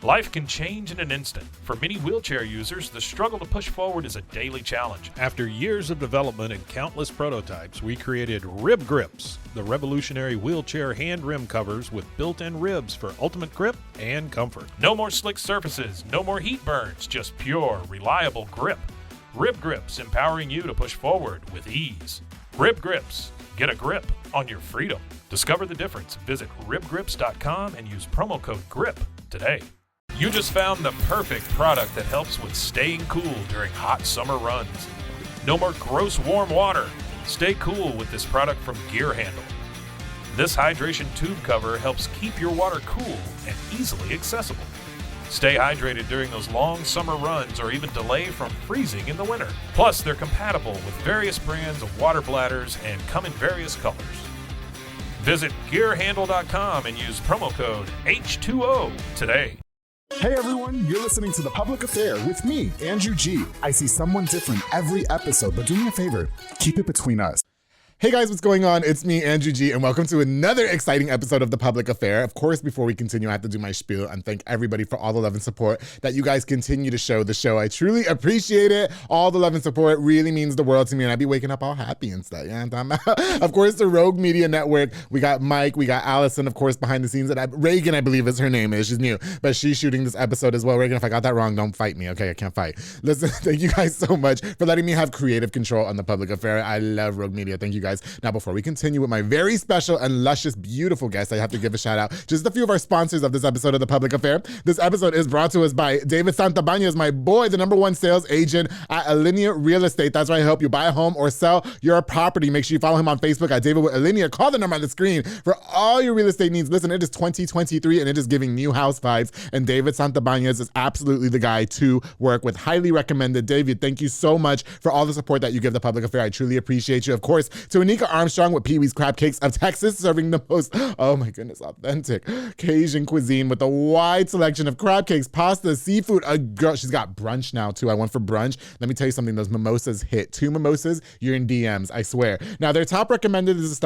Life can change in an instant. For many wheelchair users, the struggle to push forward is a daily challenge. After years of development and countless prototypes, we created Rib Grips, the revolutionary wheelchair hand rim covers with built-in ribs for ultimate grip and comfort. No more slick surfaces, no more heat burns, just pure, reliable grip. Rib Grips, empowering you to push forward with ease. Rib Grips, get a grip on your freedom. Discover the difference. Visit ribgrips.com and use promo code GRIP today. You just found the perfect product that helps with staying cool during hot summer runs. No more gross warm water. Stay cool with this product from Gear Handle. This hydration tube cover helps keep your water cool and easily accessible. Stay hydrated during those long summer runs or even delay from freezing in the winter. Plus, they're compatible with various brands of water bladders and come in various colors. Visit gearhandle.com and use promo code H2O today. Hey everyone, you're listening to The Public Affair with me, Andrew G. I see someone different every episode, but do me a favor, keep it between us. Hey guys, what's going on? It's me, Andrew G, and welcome to another exciting episode of The Public Affair. Of course, before we continue, I have to do my spiel and thank everybody for all the love and support that you guys continue to show the show. I truly appreciate it. All the love and support really means the world to me, and I'd be waking up all happy and stuff. Yeah, of course, the Rogue Media Network. We got Mike, we got Allison, of course, behind the scenes. And Reagan, I believe is her name. She's new, but she's shooting this episode as well. Reagan, if I got that wrong, don't fight me, okay? I can't fight. Listen, thank you guys so much for letting me have creative control on The Public Affair. I love Rogue Media. Thank you guys. Now, before we continue with my very special and luscious, beautiful guest, I have to give a shout out. Just a few of our sponsors of this episode of The Public Affair. This episode is brought to us by David Santabañez, my boy, the #1 sales agent at Alinea Real Estate. That's where I help you buy a home or sell your property. Make sure you follow him on Facebook at David with Alinea. Call the number on the screen for all your real estate needs. Listen, it is 2023 and it is giving new house vibes, and David Santabañez is absolutely the guy to work with. Highly recommended. David, thank you so much for all the support that you give The Public Affair. I truly appreciate you. Of course, to Anika Armstrong with Pee-wee's Crab Cakes of Texas, serving the most, oh my goodness, authentic Cajun cuisine with a wide selection of crab cakes, pasta, seafood. Girl, she's got brunch now too. I went for brunch. Let me tell you something, those mimosas hit. 2 mimosas, you're in DMs, I swear. Now, their top recommended is the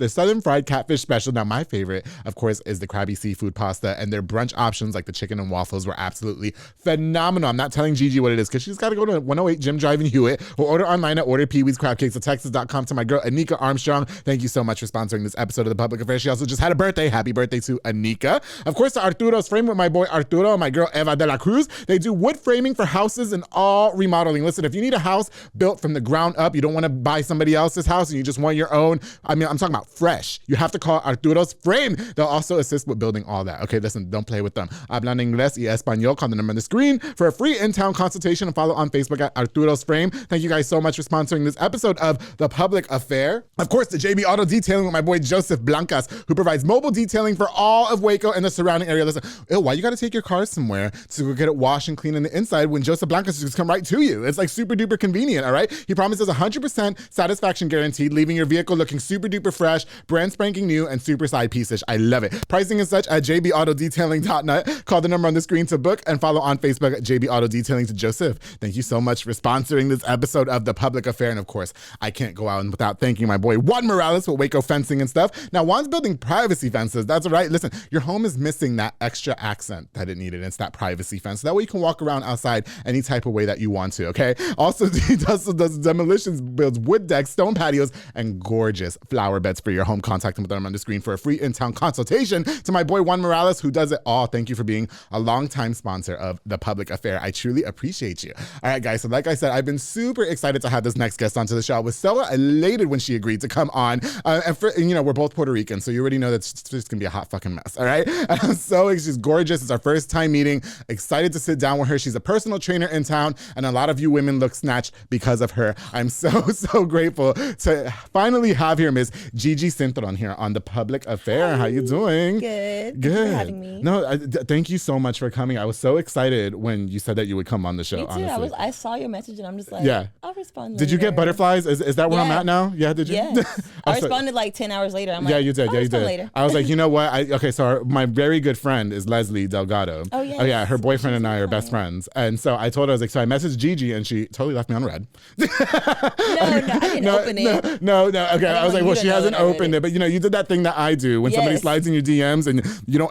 Southern Fried Catfish Special. Now, my favorite, of course, is the Krabby Seafood Pasta, and their brunch options like the chicken and waffles were absolutely phenomenal. I'm not telling Gigi what it is because she's got to go to 108 Jim Drive in Hewitt or order online at orderpeeweescrabcakesofTexas.com. To my girl, Anika Armstrong, thank you so much for sponsoring this episode of The Public Affair. She also just had a birthday. Happy birthday to Anika. Of course, to Arturo's Frame with my boy Arturo and my girl Eva de la Cruz. They do wood framing for houses and all remodeling. Listen, if you need a house built from the ground up, you don't want to buy somebody else's house and you just want your own, I'm talking about fresh, you have to call Arturo's Frame. They'll also assist with building all that. Okay, listen, don't play with them. Hablan inglés y español. Call the number on the screen for a free in-town consultation and follow on Facebook at Arturo's Frame. Thank you guys so much for sponsoring this episode of The Public Affair. Of course, the JB Auto Detailing with my boy Joseph Blancas, who provides mobile detailing for all of Waco and the surrounding area. Listen, why you gotta take your car somewhere to go get it washed and clean on the inside when Joseph Blancas just come right to you? It's like super duper convenient, all right? He promises 100% satisfaction guaranteed, leaving your vehicle looking super duper fresh, brand spanking new, and super side piece-ish. I love it. Pricing and such at jbautodetailing.net. Call the number on the screen to book and follow on Facebook at JB Auto Detailing. To Joseph, thank you so much for sponsoring this episode of The Public Affair. And of course, I can't go out without thanking my boy Juan Morales with Waco Fencing and stuff. Now, Juan's building privacy fences. That's right. Listen, your home is missing that extra accent that it needed. It's that privacy fence. That way you can walk around outside any type of way that you want to, okay? Also, he does demolitions, builds wood decks, stone patios, and gorgeous flower beds for your home. Contact him with them on the screen for a free in-town consultation. To my boy Juan Morales, who does it all, thank you for being a longtime sponsor of The Public Affair. I truly appreciate you. All right, guys, so like I said, I've been super excited to have this next guest onto the show. I was so elated when she agreed to come on. We're both Puerto Rican, so you already know that it's just gonna be a hot fucking mess, all right? And I'm she's gorgeous. It's our first time meeting. Excited to sit down with her. She's a personal trainer in town, and a lot of you women look snatched because of her. I'm so grateful to finally have here Miss Gigi Cintron here on The Public Affair. Hi. How you doing? Good. Good. Thanks for having me. No, thank you so much for coming. I was so excited when you said that you would come on the show. Me too. Honestly. I saw your message and I'm just like, yeah. I'll respond Did you later. get butterflies? Is that where I'm at now? Yeah, did you? Yes. I responded like 10 hours later. I'm yeah, like, you did. I'll Yeah, you respond did. later. I was like, you know what? So my very good friend is Leslie Delgado. Oh, yes. Oh, yeah. Her boyfriend and I are best friends. And so I told her, I was like, so I messaged Gigi and she totally left me on red. No, I didn't open it. No. Okay. I was like, well, she hasn't opened it, but you did that thing that I do when somebody slides in your DMs and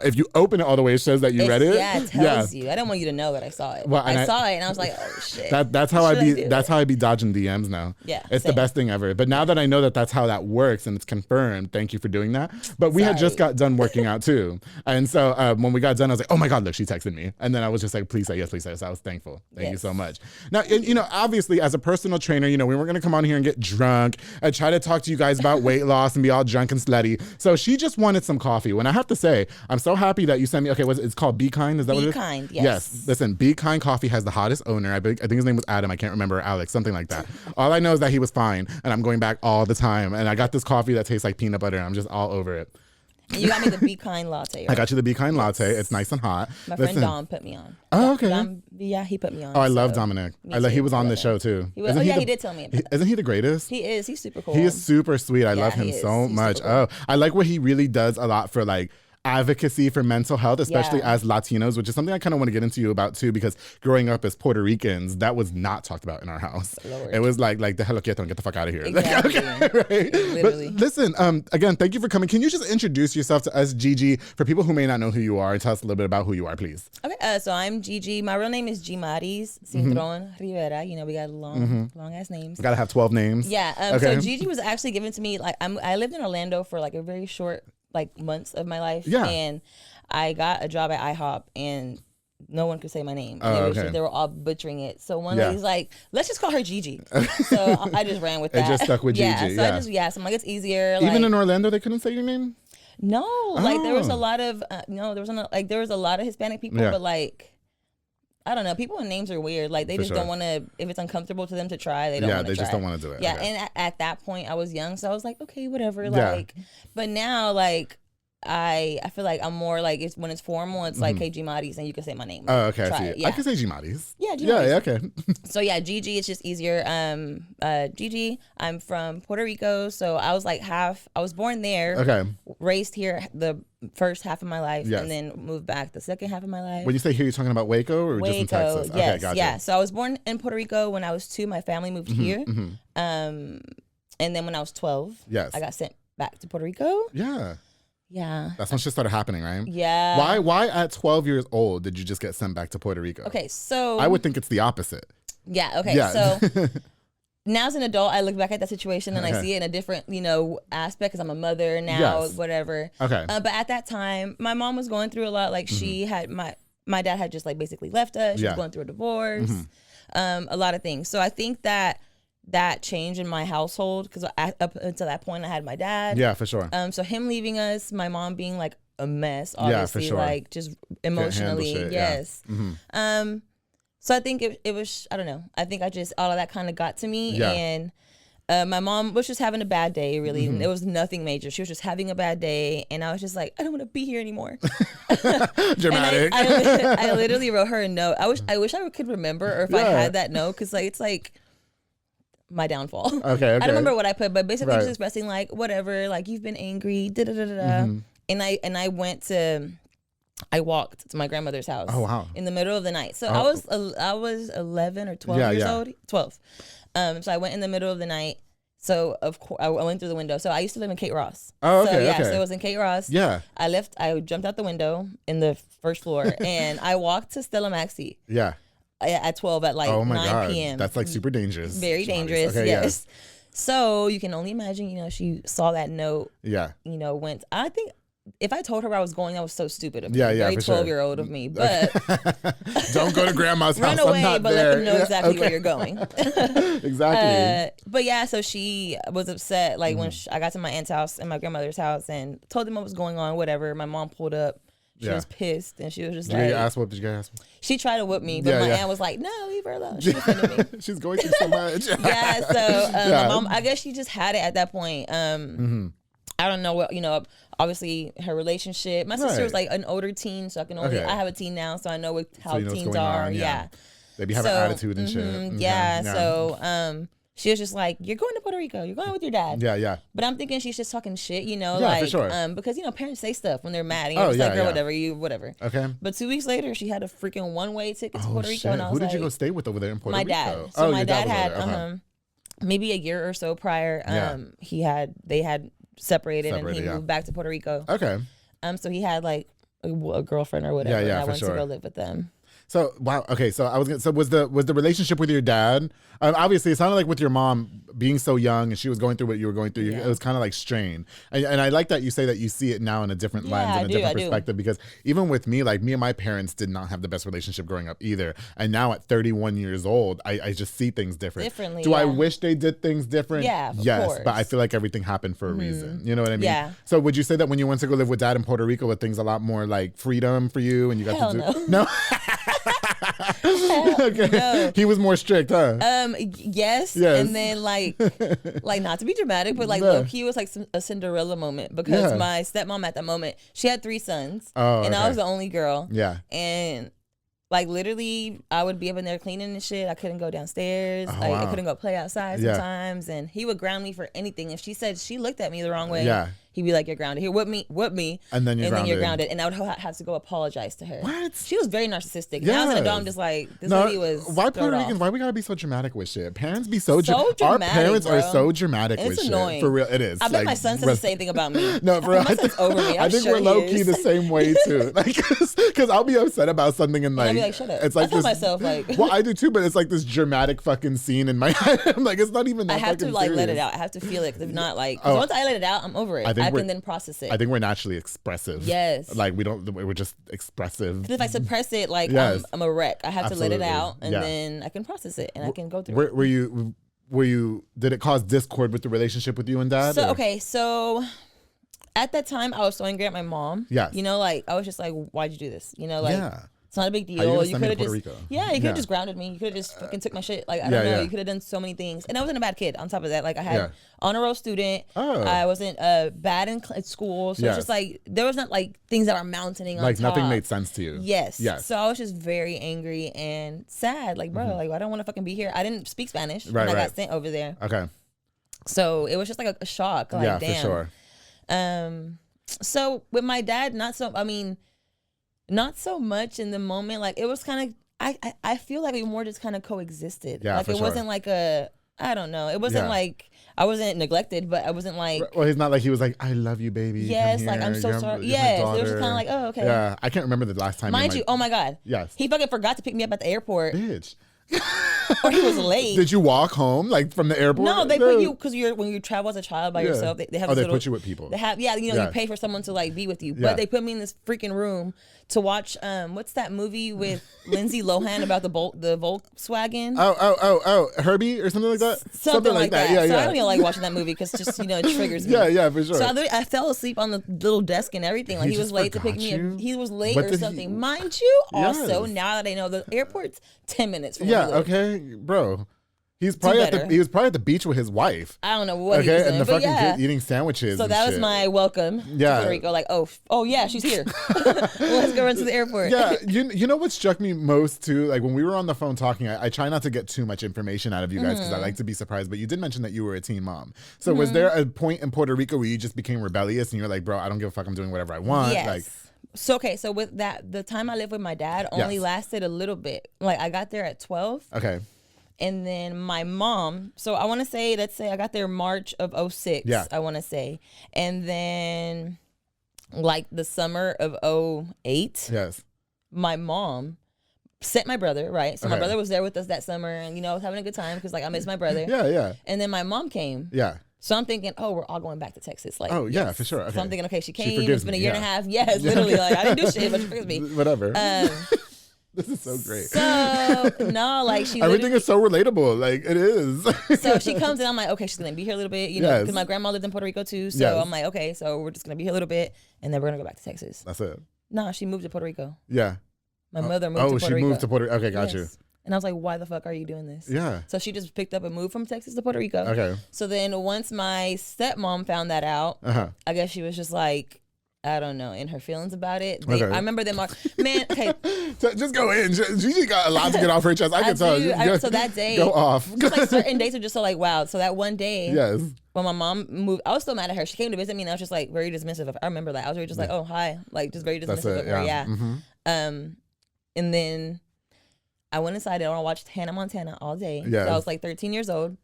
if you open it all the way, it shows that you read it. Yeah, it tells you. I don't want you to know that I saw it. Well, I saw it and I was like, oh shit. That's how I be dodging DMs now. Yeah, it's the best thing ever. But now that I know that that's how that works and it's confirmed, thank you for doing that. But we had just got done working out too, and so when we got done, I was like, oh my God, look, she texted me, and then I was just like, please say yes, please say yes. I was thankful. Thank you so much. Now, obviously, as a personal trainer, we weren't gonna come on here and get drunk and try to talk to you guys about weight loss and be all drunk and slutty. So she just wanted some coffee. When I have to say, I'm so happy that you sent me. Okay, it's called Be Kind. Is that what it is? Be Kind. Yes. Listen, Be Kind Coffee has the hottest owner. I think his name was Adam. I can't remember, Alex, something like that. All I know is that he was fine, and I'm going back all the time. And I got this coffee that tastes like peanut butter, and I'm just all over it. And you got me the Be Kind latte. Right? I got you the Be Kind latte. It's nice and hot. My friend Dom put me on. Oh, okay. He put me on. Oh, I love Dominic. He was on the show too. He did tell me about that. Isn't he the greatest? He is. He's super cool. He is super sweet. I love him so much. Cool. Oh, I like what he really does a lot for advocacy for mental health, especially as Latinos, which is something I kind of want to get into you about too, because growing up as Puerto Ricans, that was not talked about in our house. Lord. It was like the hello quieto and get the fuck out of here. Exactly. Right? Literally. But listen, again, thank you for coming. Can you just introduce yourself to us, Gigi, for people who may not know who you are, and tell us a little bit about who you are, please? Okay, so I'm Gigi. My real name is Gimarys Cintron Rivera. We got long ass names. Gotta have 12 names. Yeah. So Gigi was actually given to me I lived in Orlando for a very short months of my life. Yeah. And I got a job at IHOP and no one could say my name. They were all butchering it. So one lady's like, let's just call her Gigi. So I just ran with that. It just stuck with Gigi. So I'm like, it's easier. Even in Orlando, they couldn't say your name? No. There was a lot of, there was a lot of Hispanic people, but I don't know. People with names are weird. They just don't want to, if it's uncomfortable to them to try, they don't want to try. Yeah, they just don't want to do it. Yeah, and at that point, I was young, so I was like, okay, whatever. But now, I feel like I'm more it's when it's formal, it's like, hey, Gimarys, and you can say my name. Oh, okay. I see. Yeah. I can say Gimarys. Yeah, Gimarys. Yeah, okay. So yeah, Gigi, it's just easier. Gigi, I'm from Puerto Rico, so I was I was born there. Okay. Raised here the first half of my life, and then moved back the second half of my life. When you say here, you're talking about Waco or just in Texas? Yes, okay, gotcha. Yeah. So I was born in Puerto Rico. When I was 2, my family moved here. And then when I was 12, I got sent back to Puerto Rico. Yeah. Yeah. That's when shit started happening, right? Yeah. Why at 12 years old did you just get sent back to Puerto Rico? Okay, so I would think it's the opposite. Yeah, okay. Yeah. So now as an adult, I look back at that situation and I see it in a different, aspect because I'm a mother now, whatever. Okay. But at that time, my mom was going through a lot. She had my dad had just basically left us. She was going through a divorce, a lot of things. So I think that change in my household, because up until that point I had my dad. Yeah, for sure. So him leaving us, my mom being a mess, obviously, just emotionally. Yes. Yeah. So I think it was, I don't know. I think all of that kind of got to me. Yeah. And my mom was just having a bad day, really. It was nothing major. She was just having a bad day. And I was just like, I don't want to be here anymore. Dramatic. I literally wrote her a note. I wish I could remember, or if I had that note, because it's my downfall. Okay. I don't remember what I put, but basically just expressing whatever, you've been angry, da da da da. And I walked to my grandmother's house. Oh wow! In the middle of the night. So I was 11 or 12 years old. 12. So I went in the middle of the night. So of course I went through the window. So I used to live in Kate Ross. Oh, okay. So it was in Kate Ross. Yeah. I jumped out the window in the first floor and I walked to Stella Maxi. Yeah. At 12 at 9 p.m. That's super dangerous. Very dangerous. Okay, yes. So you can only imagine, she saw that note. Yeah. Went. I think if I told her where I was going, that was so stupid of me. Yeah, very 12-year-old of me. But don't go to grandma's house. Run away, but there. Let them know exactly where you're going. Exactly. But yeah, so she was upset. When I got to my aunt's house and my grandmother's house and told them what was going on. Whatever. My mom pulled up. She was pissed, and she was just Did you get ass whooped? She tried to whip me, but my aunt was like, "No, leave her alone." She offended me. She's going through so much. Yeah, so my mom, I guess she just had it at that point. I don't know what, obviously her relationship. My sister was an older teen, so I can only, I have a teen now, so I know how teens are. Yeah. They be having attitude and shit. Yeah. So, she was just like, you're going to Puerto Rico. You're going with your dad. Yeah, yeah. But I'm thinking she's just talking shit, for sure. Because, parents say stuff when they're mad. And you're just girl, whatever. Okay. But 2 weeks later, she had a freaking one-way ticket to Puerto Rico. Shit. And I was Who did you go stay with over there in Puerto Rico? My dad. So my dad had, maybe a year or so prior, they had separated and he moved back to Puerto Rico. Okay. So he had like a girlfriend or whatever. Yeah, and I went sure. to go live with them. So wow, okay. So was the relationship with your dad? Obviously, it sounded like with your mom being so young and she was going through what you were going through. It was kind of like strained. And I like that you say that you see it now in a different lens and a different perspective. Because even with me, like me and my parents did not have the best relationship growing up either. And now at 31 years old, I just see things differently. Do I wish they did things different? Yeah, yes, of course. but I feel like everything happened for a reason. You know what I mean? Yeah. So would you say that when you went to go live with dad in Puerto Rico, were things a lot more like freedom for you and you got to do no? Okay. No. He was more strict, huh? Yes. And then like not to be dramatic, but like low key was like a Cinderella moment because my stepmom at that moment, she had 3 sons, and I was the only girl. Yeah. And like literally, I would be up in there cleaning and shit. I couldn't go downstairs. I couldn't go play outside sometimes, and he would ground me for anything. If she said she looked at me the wrong way, he'd be like, "You're grounded. Here, whoop me," and then you're grounded. And I would have to go apologize to her. What? She was very narcissistic. Yes. Now I was an adult, I'm just like, this lady was. Why Puerto Ricans? Why we gotta be so dramatic with shit? Parents be so dramatic. Our parents are so dramatic with annoying. Shit. For real, it is. I bet my son says the same thing about me. No, bro. I think we're low key the same way too. Like, because I'll be upset about something and like, I'll be like, shut up. It's like I tell myself like. Well, I do too, but it's like this dramatic fucking scene in my head. I'm like, it's not even that. I have to like serious. let it out. I have to feel it. If not, like, once I let it out, I'm over it. I can then process it. I think we're naturally expressive. Yes. Like we're just expressive. Because if I suppress it, like I'm a wreck. I have to let it out and then I can process it and I can go through it. Were you, did it cause discord with the relationship with you and dad? So at that time I was so angry at my mom. Yeah. You know, like I was just like, why'd you do this? You know, like it's not a big deal. You could have just you could have just grounded me. You could have just fucking took my shit. Like I don't know. You could have done so many things. And I wasn't a bad kid. On top of that, like I had honor roll student. I wasn't bad in school. So it's just like there was not like things that are mounting on like top. Nothing made sense to you. Yes. So I was just very angry and sad. Like bro, like I don't want to fucking be here. I didn't speak Spanish when I got sent over there. Okay. So it was just like a shock. Like damn. For sure. So with my dad, not so much in the moment. Like it was kind of, I feel like we more just kind of coexisted. Yeah, like it wasn't like I don't know. It wasn't like I wasn't neglected, but I wasn't like. Well, he's not like he was like, I love you, baby. Yes, like I'm so sorry. Yes, it was just kind of like, oh, okay. Yeah, I can't remember the last time. Mind you, oh my God. Yes. He fucking forgot to pick me up at the airport. Bitch. Or he was late. Did you walk home like from the airport? No, they put you because when you travel as a child by yourself, they have. They put you with people. They have you pay for someone to like be with you, but they put me in this freaking room to watch what's that movie with Lindsay Lohan about the Volkswagen? Oh, Herbie or something like that. Something like that. Yeah, so I don't even like watching that movie because just it triggers me. Yeah, for sure. So I fell asleep on the little desk and everything. Like he was late to pick me up. He was late or something. Mind you, also now that I know the airport's 10 minutes from where we live. Okay, bro. He was probably at the beach with his wife. I don't know what he was doing, and the fucking kid eating sandwiches. So that was my welcome to Puerto Rico. Like, oh yeah, she's here. Let's go run to the airport. Yeah, you know what struck me most too? Like when we were on the phone talking, I try not to get too much information out of you guys because I like to be surprised. But you did mention that you were a teen mom. So was there a point in Puerto Rico where you just became rebellious and you're like, bro, I don't give a fuck. I'm doing whatever I want. Yes. Like. So with that, the time I lived with my dad only lasted a little bit. Like I got there at 12. Okay. And then my mom, so I want to say, let's say I got there March of 06, I want to say. And then like the summer of 08, my mom sent my brother, right? So my brother was there with us that summer and, I was having a good time because like I miss my brother. Yeah. And then my mom came. Yeah. So I'm thinking, we're all going back to Texas. Like, for sure. Okay. So I'm thinking, okay, she came. It's been a year and a half. Yes, literally. Like, I didn't do shit, but she forgives me. Whatever. This is so great. So, no, like, she everything is so relatable. Like, it is. So she comes and I'm like, okay, she's going to be here a little bit, because my grandma lived in Puerto Rico too. So I'm like, okay, so we're just going to be here a little bit and then we're going to go back to Texas. That's it. No, she moved to Puerto Rico. Yeah. My mother moved to Puerto Rico. Oh, she moved to Puerto Rico. Okay, got you. And I was like, why the fuck are you doing this? Yeah. So she just picked up and moved from Texas to Puerto Rico. Okay. So then once my stepmom found that out, I guess she was just like, I don't know, in her feelings about it. I remember them, man, okay. So just go in. Gigi got a lot to get off her chest. I can tell. So that day. Go off. Just like certain days are just so like, wow. So that one day. Yes. When my mom moved, I was still mad at her. She came to visit me and I was just like very dismissive of her. I remember that. I was really just like, oh, hi. Like just very dismissive of her. Yeah. Mm-hmm. And then I went inside and I watched Hannah Montana all day. Yeah. So I was like 13 years old.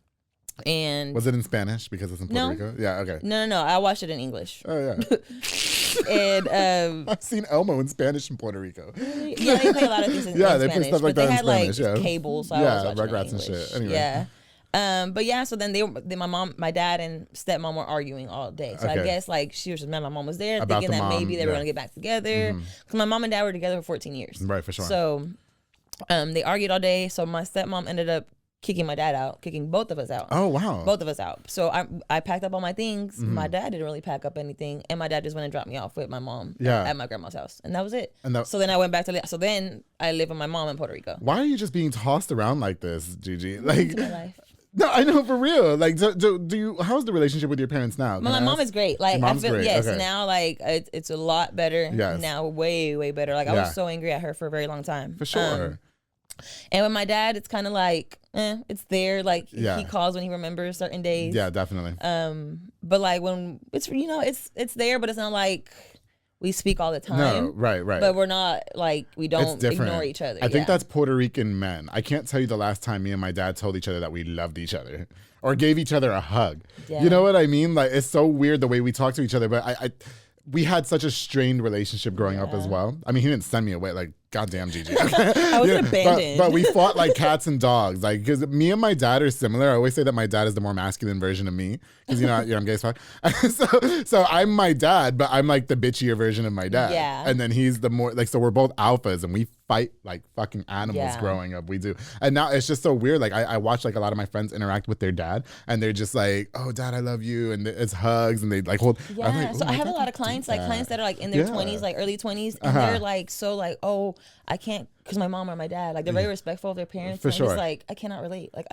And was it in Spanish because it's in Puerto Rico? Yeah, okay. No. I watched it in English. Oh yeah. And I've seen Elmo in Spanish in Puerto Rico. Yeah, they play a lot of things in Spanish. They play stuff like that in Spanish. They had like cable, so I was watching Rugrats and shit. Anyway. Yeah. But yeah, so then my dad and stepmom were arguing all day. So I guess like she was just mad my mom was there, About thinking that maybe they were gonna get back together. Because my mom and dad were together for 14 years. Right, for sure. So they argued all day. So my stepmom ended up kicking my dad out, kicking both of us out. Oh wow. Both of us out. So I packed up all my things. My dad didn't really pack up anything, and my dad just went and dropped me off with my mom at my grandma's house, and that was it. So then I went back to then I live with my mom in Puerto Rico. Why are you just being tossed around like this, Gigi? Like, my life. No, I know, for real. Like, do you? How's the relationship with your parents now? My mom is great. Like, I feel great. yes. Okay. Now, like it's a lot better. Yes. Now, way better. Like I was so angry at her for a very long time. For sure. And with my dad, it's kind of like, it's there. Like he calls when he remembers certain days. Yeah, definitely. But like when it's it's there, but it's not like we speak all the time. No, right. But we're not like we don't ignore each other. I think that's Puerto Rican men. I can't tell you the last time me and my dad told each other that we loved each other or gave each other a hug. Yeah. You know what I mean? Like it's so weird the way we talk to each other. But we had such a strained relationship growing up as well. I mean, he didn't send me away. Like, goddamn, Gigi. I was abandoned. But we fought like cats and dogs. Like, because me and my dad are similar. I always say that my dad is the more masculine version of me. Because, I'm gay as fuck. so I'm my dad, but I'm like the bitchier version of my dad. Yeah. And then he's the more, like, so we're both alphas and we fight like fucking animals growing up. We do. And now it's just so weird. Like, I watch like a lot of my friends interact with their dad and they're just like, oh, dad, I love you. And it's hugs and they like hold. Yeah. Like, so I have a lot of clients, clients that are like in their 20s, like early 20s. And they're like, so like, oh, I can't, because my mom or my dad, like they're very respectful of their parents. For sure. I'm just like, I cannot relate. Like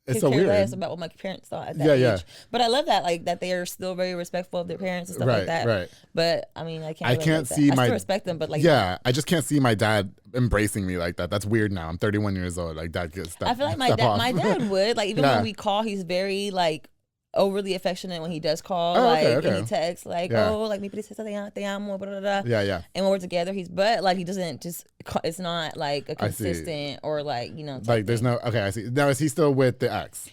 it's could so care weird. less about what my parents thought at that age. But I love that, like that they are still very respectful of their parents and stuff like that. Right. But I mean, I can't see I my still respect them, but like I just can't see my dad embracing me like that. That's weird now. I'm 31 years old. Like that gets I feel like my dad would. Like even when we call, he's very like overly affectionate when he does call, and he texts like, oh, like me te amo, blah, blah, blah. Yeah. And when we're together, he doesn't just. It's not like a consistent or like like there's no. Okay, I see. Now is he still with the ex?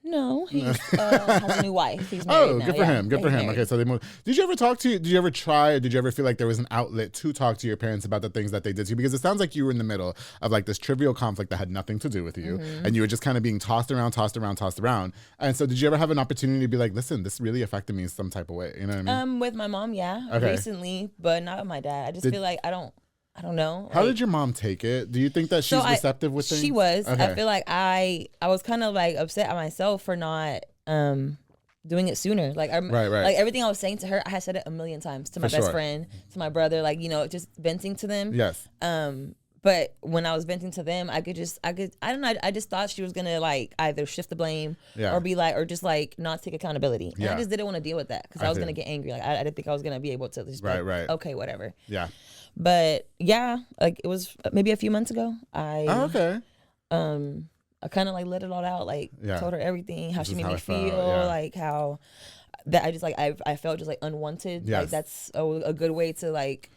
No, he has a new wife. He's married now. Good for him. Good for him. Okay, so they moved. Did you ever did you ever try, or did you ever feel like there was an outlet to talk to your parents about the things that they did to you? Because it sounds like you were in the middle of like this trivial conflict that had nothing to do with you, and you were just kind of being tossed around. And so did you ever have an opportunity to be like, listen, this really affected me in some type of way? You know what I mean? With my mom, recently, but not with my dad. I just feel like I don't know. How did your mom take it? Do you think that she's receptive with things? She was. Okay. I feel like I was kind of like upset at myself for not doing it sooner. Like right. Like everything I was saying to her, I had said it a million times to my best friend, to my brother, like just venting to them. Yes. But when I was venting to them, I don't know. I just thought she was gonna like either shift the blame or be like, or just like not take accountability. And I just didn't want to deal with that because I was gonna get angry. Like I didn't think I was gonna be able to just right. Okay, whatever. Yeah. But yeah, like it was maybe a few months ago. I kind of like let it all out. Like told her everything, how she made me feel, like how that I just like I felt just like unwanted. Yes. Like that's a good way to like.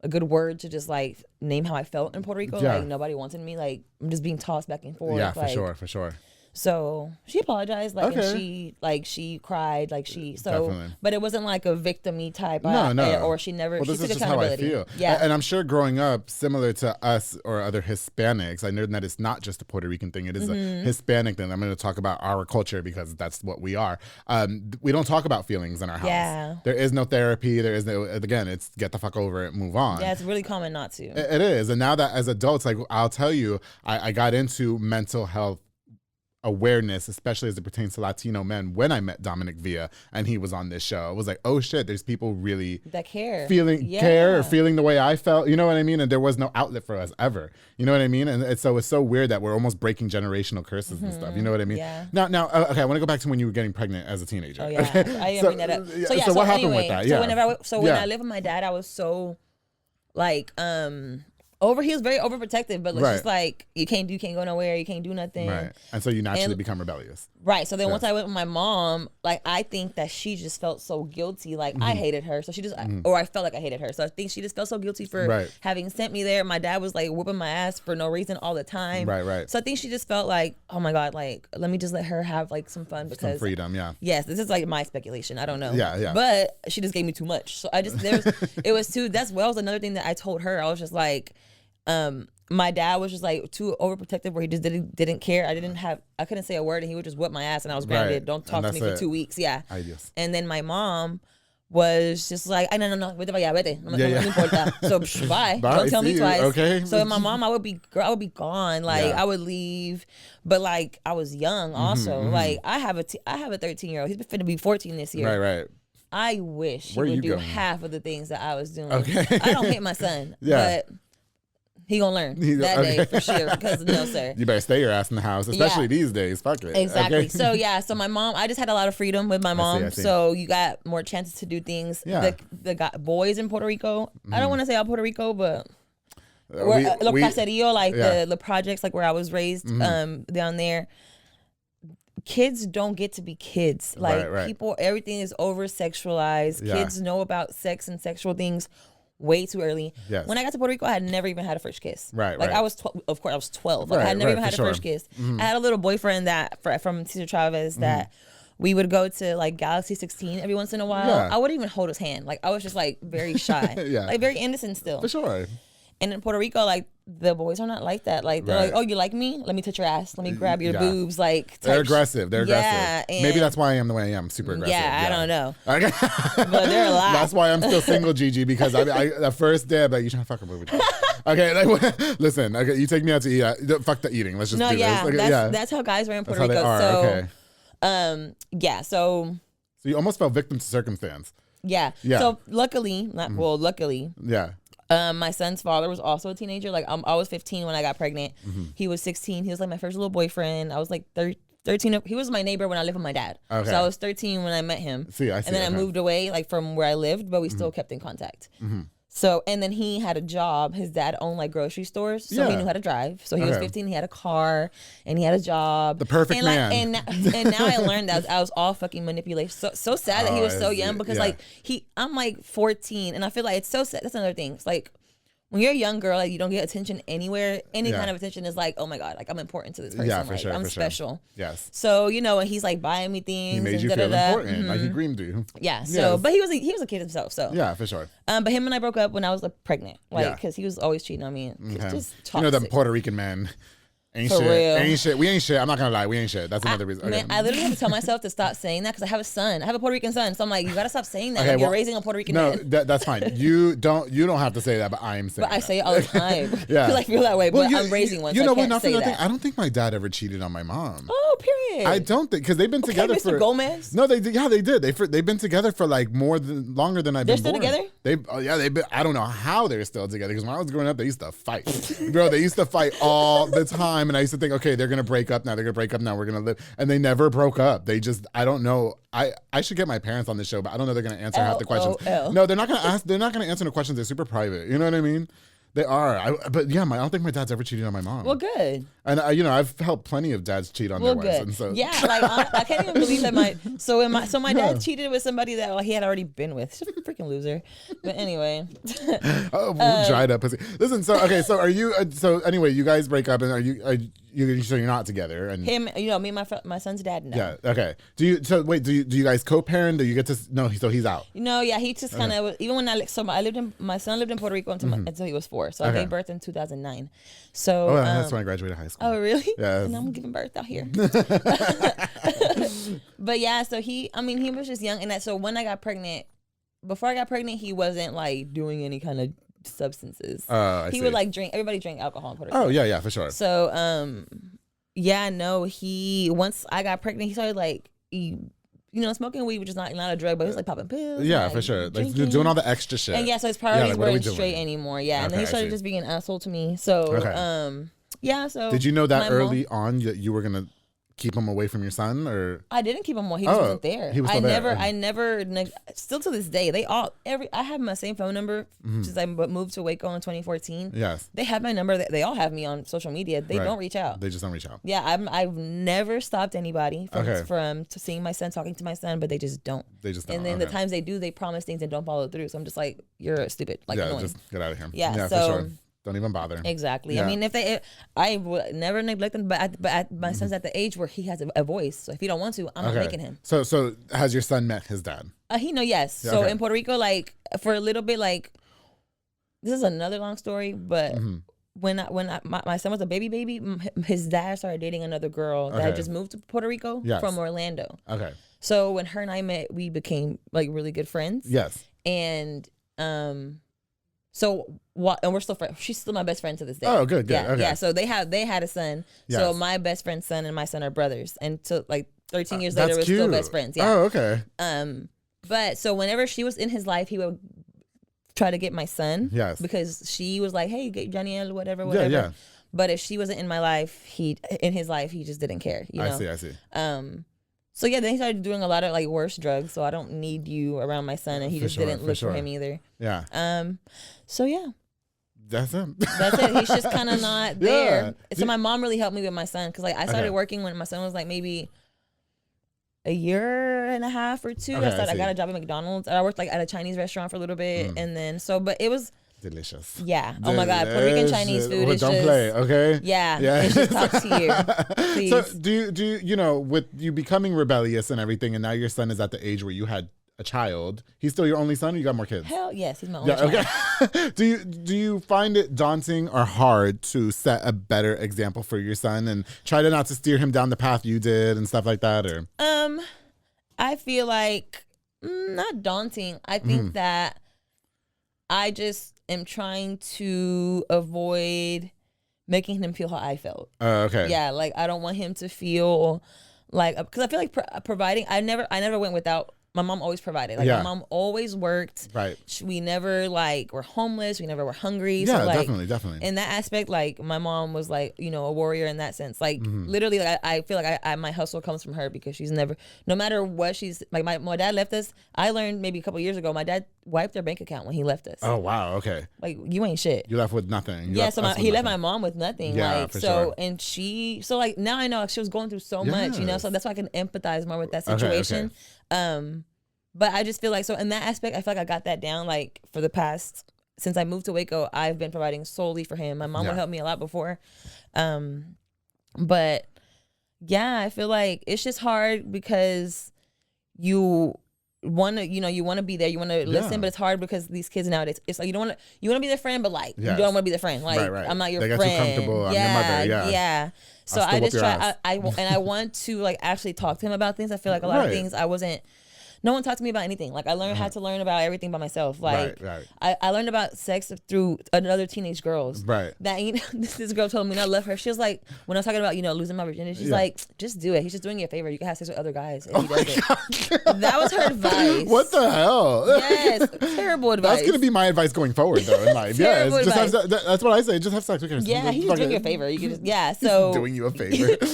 A good word to just like name how I felt in Puerto Rico. Like nobody wanted me. Like I'm just being tossed back and forth. Yeah, like, for sure. So she apologized, like, and she cried, like Definitely. but it wasn't like a victim-y type. No. Or she never. Well, she this took is just how I accountability. feel. Yeah, and I'm sure growing up, similar to us or other Hispanics, I know that it's not just a Puerto Rican thing; it is a Hispanic thing. I'm going to talk about our culture because that's what we are. We don't talk about feelings in our house. Yeah, there is no therapy. There is no. Again, it's get the fuck over it, move on. Yeah, it's really common not to. It is, and now that as adults, like I'll tell you, I got into mental health awareness, especially as it pertains to Latino men, when I met Dominic Villa and he was on this show. I was like, oh shit, there's people really that care, care or feeling the way I felt, you know what I mean? And there was no outlet for us ever, you know what I mean? And so it's so weird that we're almost breaking generational curses and stuff, you know what I mean? Yeah. Now, okay, I want to go back to when you were getting pregnant as a teenager. Oh yeah, I didn't bring that up. So what happened anyway, with that? Yeah. So when I lived with my dad, I was so like He was very overprotective, but it's just like you can't go nowhere, you can't do nothing. Right. And so you naturally become rebellious. Right. So then once I went with my mom, like I think that she just felt so guilty. Like I hated her. So she just or I felt like I hated her. So I think she just felt so guilty for having sent me there. My dad was like whooping my ass for no reason all the time. Right. So I think she just felt like, oh my God, like let me just let her have like some fun because some freedom, Yes, this is like my speculation. I don't know. Yeah. But she just gave me too much. So I just it was too was another thing that I told her. I was just like, my dad was just like too overprotective where he just didn't care. I couldn't say a word and he would just whip my ass and I was grounded. Right. Don't talk to me for 2 weeks. Yeah. And then my mom was just like, no, vete para allá, vete. No importa. So bye. Don't tell me twice. Okay. So my mom, I would be gone. Like I would leave, but like I was young also. Like I have a 13-year-old. He's finna be 14 this year. Right. I wish he would do half of the things that I was doing. Okay. I don't hate my son, but he gonna learn that day for sure. Because no, sir. You better stay your ass in the house, especially these days. Fuck it. Exactly. Okay. So my mom, I just had a lot of freedom with my mom. I see. So you got more chances to do things. Yeah. The boys in Puerto Rico. I don't want to say all Puerto Rico, but Lo Caserío, like the projects, like where I was raised down there. Kids don't get to be kids. Like people, everything is over sexualized. Kids know about sex and sexual things way too early. Yes. When I got to Puerto Rico, I had never even had a first kiss. Like I was, of course, I was 12. Like I had never even had a first kiss. I had a little boyfriend from Cesar Chavez that we would go to like Galaxy 16 every once in a while. I wouldn't even hold his hand. Like I was just like very shy, like very innocent still. For sure. And in Puerto Rico, like the boys are not like that. Like they're like, oh, you like me? Let me touch your ass. Let me grab your boobs. Like they're aggressive. Yeah, maybe that's why I am the way I am. Super aggressive. Yeah, I don't know. But they're a lot. That's why I'm still single, Gigi, because I the first day I'm like, you trying to fuck a movie? Okay, like listen. Okay, you take me out to eat. Fuck the eating. Let's just do this. Okay, that's how guys are in Puerto Rico. So you almost fell victim to circumstance. Yeah. So luckily, luckily. Yeah. My son's father was also a teenager. Like I was 15 when I got pregnant. He was 16. He was like my first little boyfriend. I was like 13. He was my neighbor when I lived with my dad. Okay. So I was 13 when I met him. I see. And then I moved away like from where I lived, but we still kept in contact. So, and then he had a job. His dad owned like grocery stores, so he knew how to drive. So he was 15, he had a car, and he had a job. The perfect man. And now I learned that I was all fucking manipulation. So sad that he was so young because like I'm like 14, and I feel like it's so sad. That's another thing. It's like when you're a young girl, like you don't get attention anywhere. Any kind of attention is like, oh my God, like I'm important to this person. Yeah, for like, sure. I'm special. Sure. Yes. So and he's like buying me things. He made you feel important, like he groomed you. Yeah. So, but he was a kid himself. So yeah, for sure. But him and I broke up when I was like pregnant, like because he was always cheating on me. Just toxic. The Puerto Rican man. Ain't For shit. real. Ain't shit. We ain't shit. I'm not gonna lie. We ain't shit. That's another reason. Man, I literally have to tell myself to stop saying that because I have a son. I have a Puerto Rican son, so I'm like, you gotta stop saying that. Okay, like, you're raising a Puerto Rican man. That's fine. You don't have to say that, but I am saying. But I say it all the time. Yeah, because I feel that way. But I'm raising one. So I can't say that. I don't think my dad ever cheated on my mom. Oh, period. I don't think because they've been together Mr. for. Gomez. No, they did. Yeah, they did. They've been together for like longer than I've been born. They're still together. They've been. I don't know how they're still together because when I was growing up, they used to fight. Bro, they used to fight all the time, and I used to think, okay, they're gonna break up now. They're gonna break up now. We're gonna live, and they never broke up. They just. I don't know. I should get my parents on this show, but I don't know they're gonna answer half the questions. No, they're not gonna ask. They're not gonna answer the questions. They're super private. You know what I mean? They are. But yeah, I don't think my dad's ever cheated on my mom. Well, good. And I've helped plenty of dads cheat on their wives. And so. Yeah, like I can't even believe that my dad cheated with somebody that he had already been with. He's a freaking loser. But anyway. Dried up pussy. Listen, so are you? So anyway, you guys break up, and so you're not together, and him, me and my son's dad. No. Yeah. Okay. Do you guys co-parent? Do you get to? No. So he's out. No. Yeah. He just kind of even when my son lived in Puerto Rico until he was 4. So I gave birth in 2009. So that's when I graduated high school. Oh really? Yeah. And I'm giving birth out here. But yeah. So he was just young, and so when I got pregnant, before I got pregnant, he wasn't like doing any kind of substances. He would like drink. Everybody drank alcohol in Puerto Rico. Oh yeah, for sure. So once I got pregnant, he started like smoking weed, which is not a drug, but he was like popping pills. Yeah, for sure. Like doing all the extra shit. And so his priorities weren't straight anymore. Yeah, and then he started just being an asshole to me. So So did you know that early on that you were gonna keep him away from your son, or? I didn't keep him away. He just wasn't there. He was still there. Still to this day, I have my same phone number since I moved to Waco in 2014. Yes. They have my number. They all have me on social media. They don't reach out. They just don't reach out. Yeah, I've never stopped anybody from seeing my son, talking to my son, but they just don't. They just don't. And then the times they do, they promise things and don't follow through. So I'm just like, you're stupid. Like, annoying. Just get out of here. Yeah, so for sure. Don't even bother. Exactly. Yeah. I mean, I would never neglect him, but my son's at the age where he has a voice. So if he don't want to, I'm not making him. So has your son met his dad? Yes. Yeah, so in Puerto Rico, like for a little bit, like this is another long story, but when my son was a baby, his dad started dating another girl that had just moved to Puerto Rico from Orlando. Okay. So when her and I met, we became like really good friends. Yes. And so what? And we're still friends. She's still my best friend to this day. Oh, good. Yeah, okay. yeah. So they had a son. Yes. So my best friend's son and my son are brothers. And so like 13 years later, we're cute. still best friends. Yeah. Oh, okay. But so whenever she was in his life, he would try to get my son. Yes. Because she was like, hey, get Janiel, whatever. Yeah. But if she wasn't in my life, in his life, he just didn't care. You know? I see. So yeah, then he started doing a lot of like worse drugs. So I don't need you around my son, and he just didn't look for him either. Yeah. So yeah. That's him. That's it. He's just kind of not there. So my mom really helped me with my son because like I started working when my son was like maybe a year and a half or two. I got a job at McDonald's. I worked like at a Chinese restaurant for a little bit, and then but it was delicious. Yeah. Oh my God, Puerto Rican Chinese food is don't just play, okay? Yeah. It's just top tier. Please. So do you with you becoming rebellious and everything, and now your son is at the age where you had a child. He's still your only son, or you got more kids? Hell yes, he's my only child. Okay. Do you find it daunting or hard to set a better example for your son and try to not to steer him down the path you did and stuff like that, or? I feel like not daunting. I think that I just am trying to avoid making him feel how I felt. Okay. Yeah, like I don't want him to feel like, because I feel like providing. I never went without. My mom always provided. Like my mom always worked. Right. We never like were homeless. We never were hungry. Yeah, so, like, definitely. In that aspect, like my mom was like, a warrior in that sense. Like literally, like, I feel like my hustle comes from her because she's never, no matter what she's like. My dad left us. I learned maybe a couple years ago. My dad wiped their bank account when he left us. Oh wow. Okay. Like you ain't shit. You left with nothing. He left my mom with nothing. Yeah, like for so, sure. and like now I know like, she was going through so much. So that's why I can empathize more with that situation. Okay. But I just feel like, so in that aspect, I feel like I got that down. Like for the past, since I moved to Waco, I've been providing solely for him. My mom would help me a lot before. But yeah, I feel like it's just hard because you want to be there, you want to listen, but it's hard because these kids nowadays, it's like you want to be their friend, but like you don't want to be their friend. Like right. I'm not your friend. They got too comfortable. I'm your mother. Yeah. So I just try. I want to like actually talk to him about things. I feel like a lot of things no one talked to me about anything. Like I learned how to learn about everything by myself. Like I learned about sex through other teenage girls. Right. That this girl told me, and I love her. She was like, when I was talking about losing my virginity, she's like, just do it. He's just doing you a favor. You can have sex with other guys if he does it. That was her advice. What the hell? Yes, terrible advice. That's gonna be my advice going forward though in life. That's what I say. Just have sex with her. Yeah, he's doing you a favor. You can just so doing you a favor.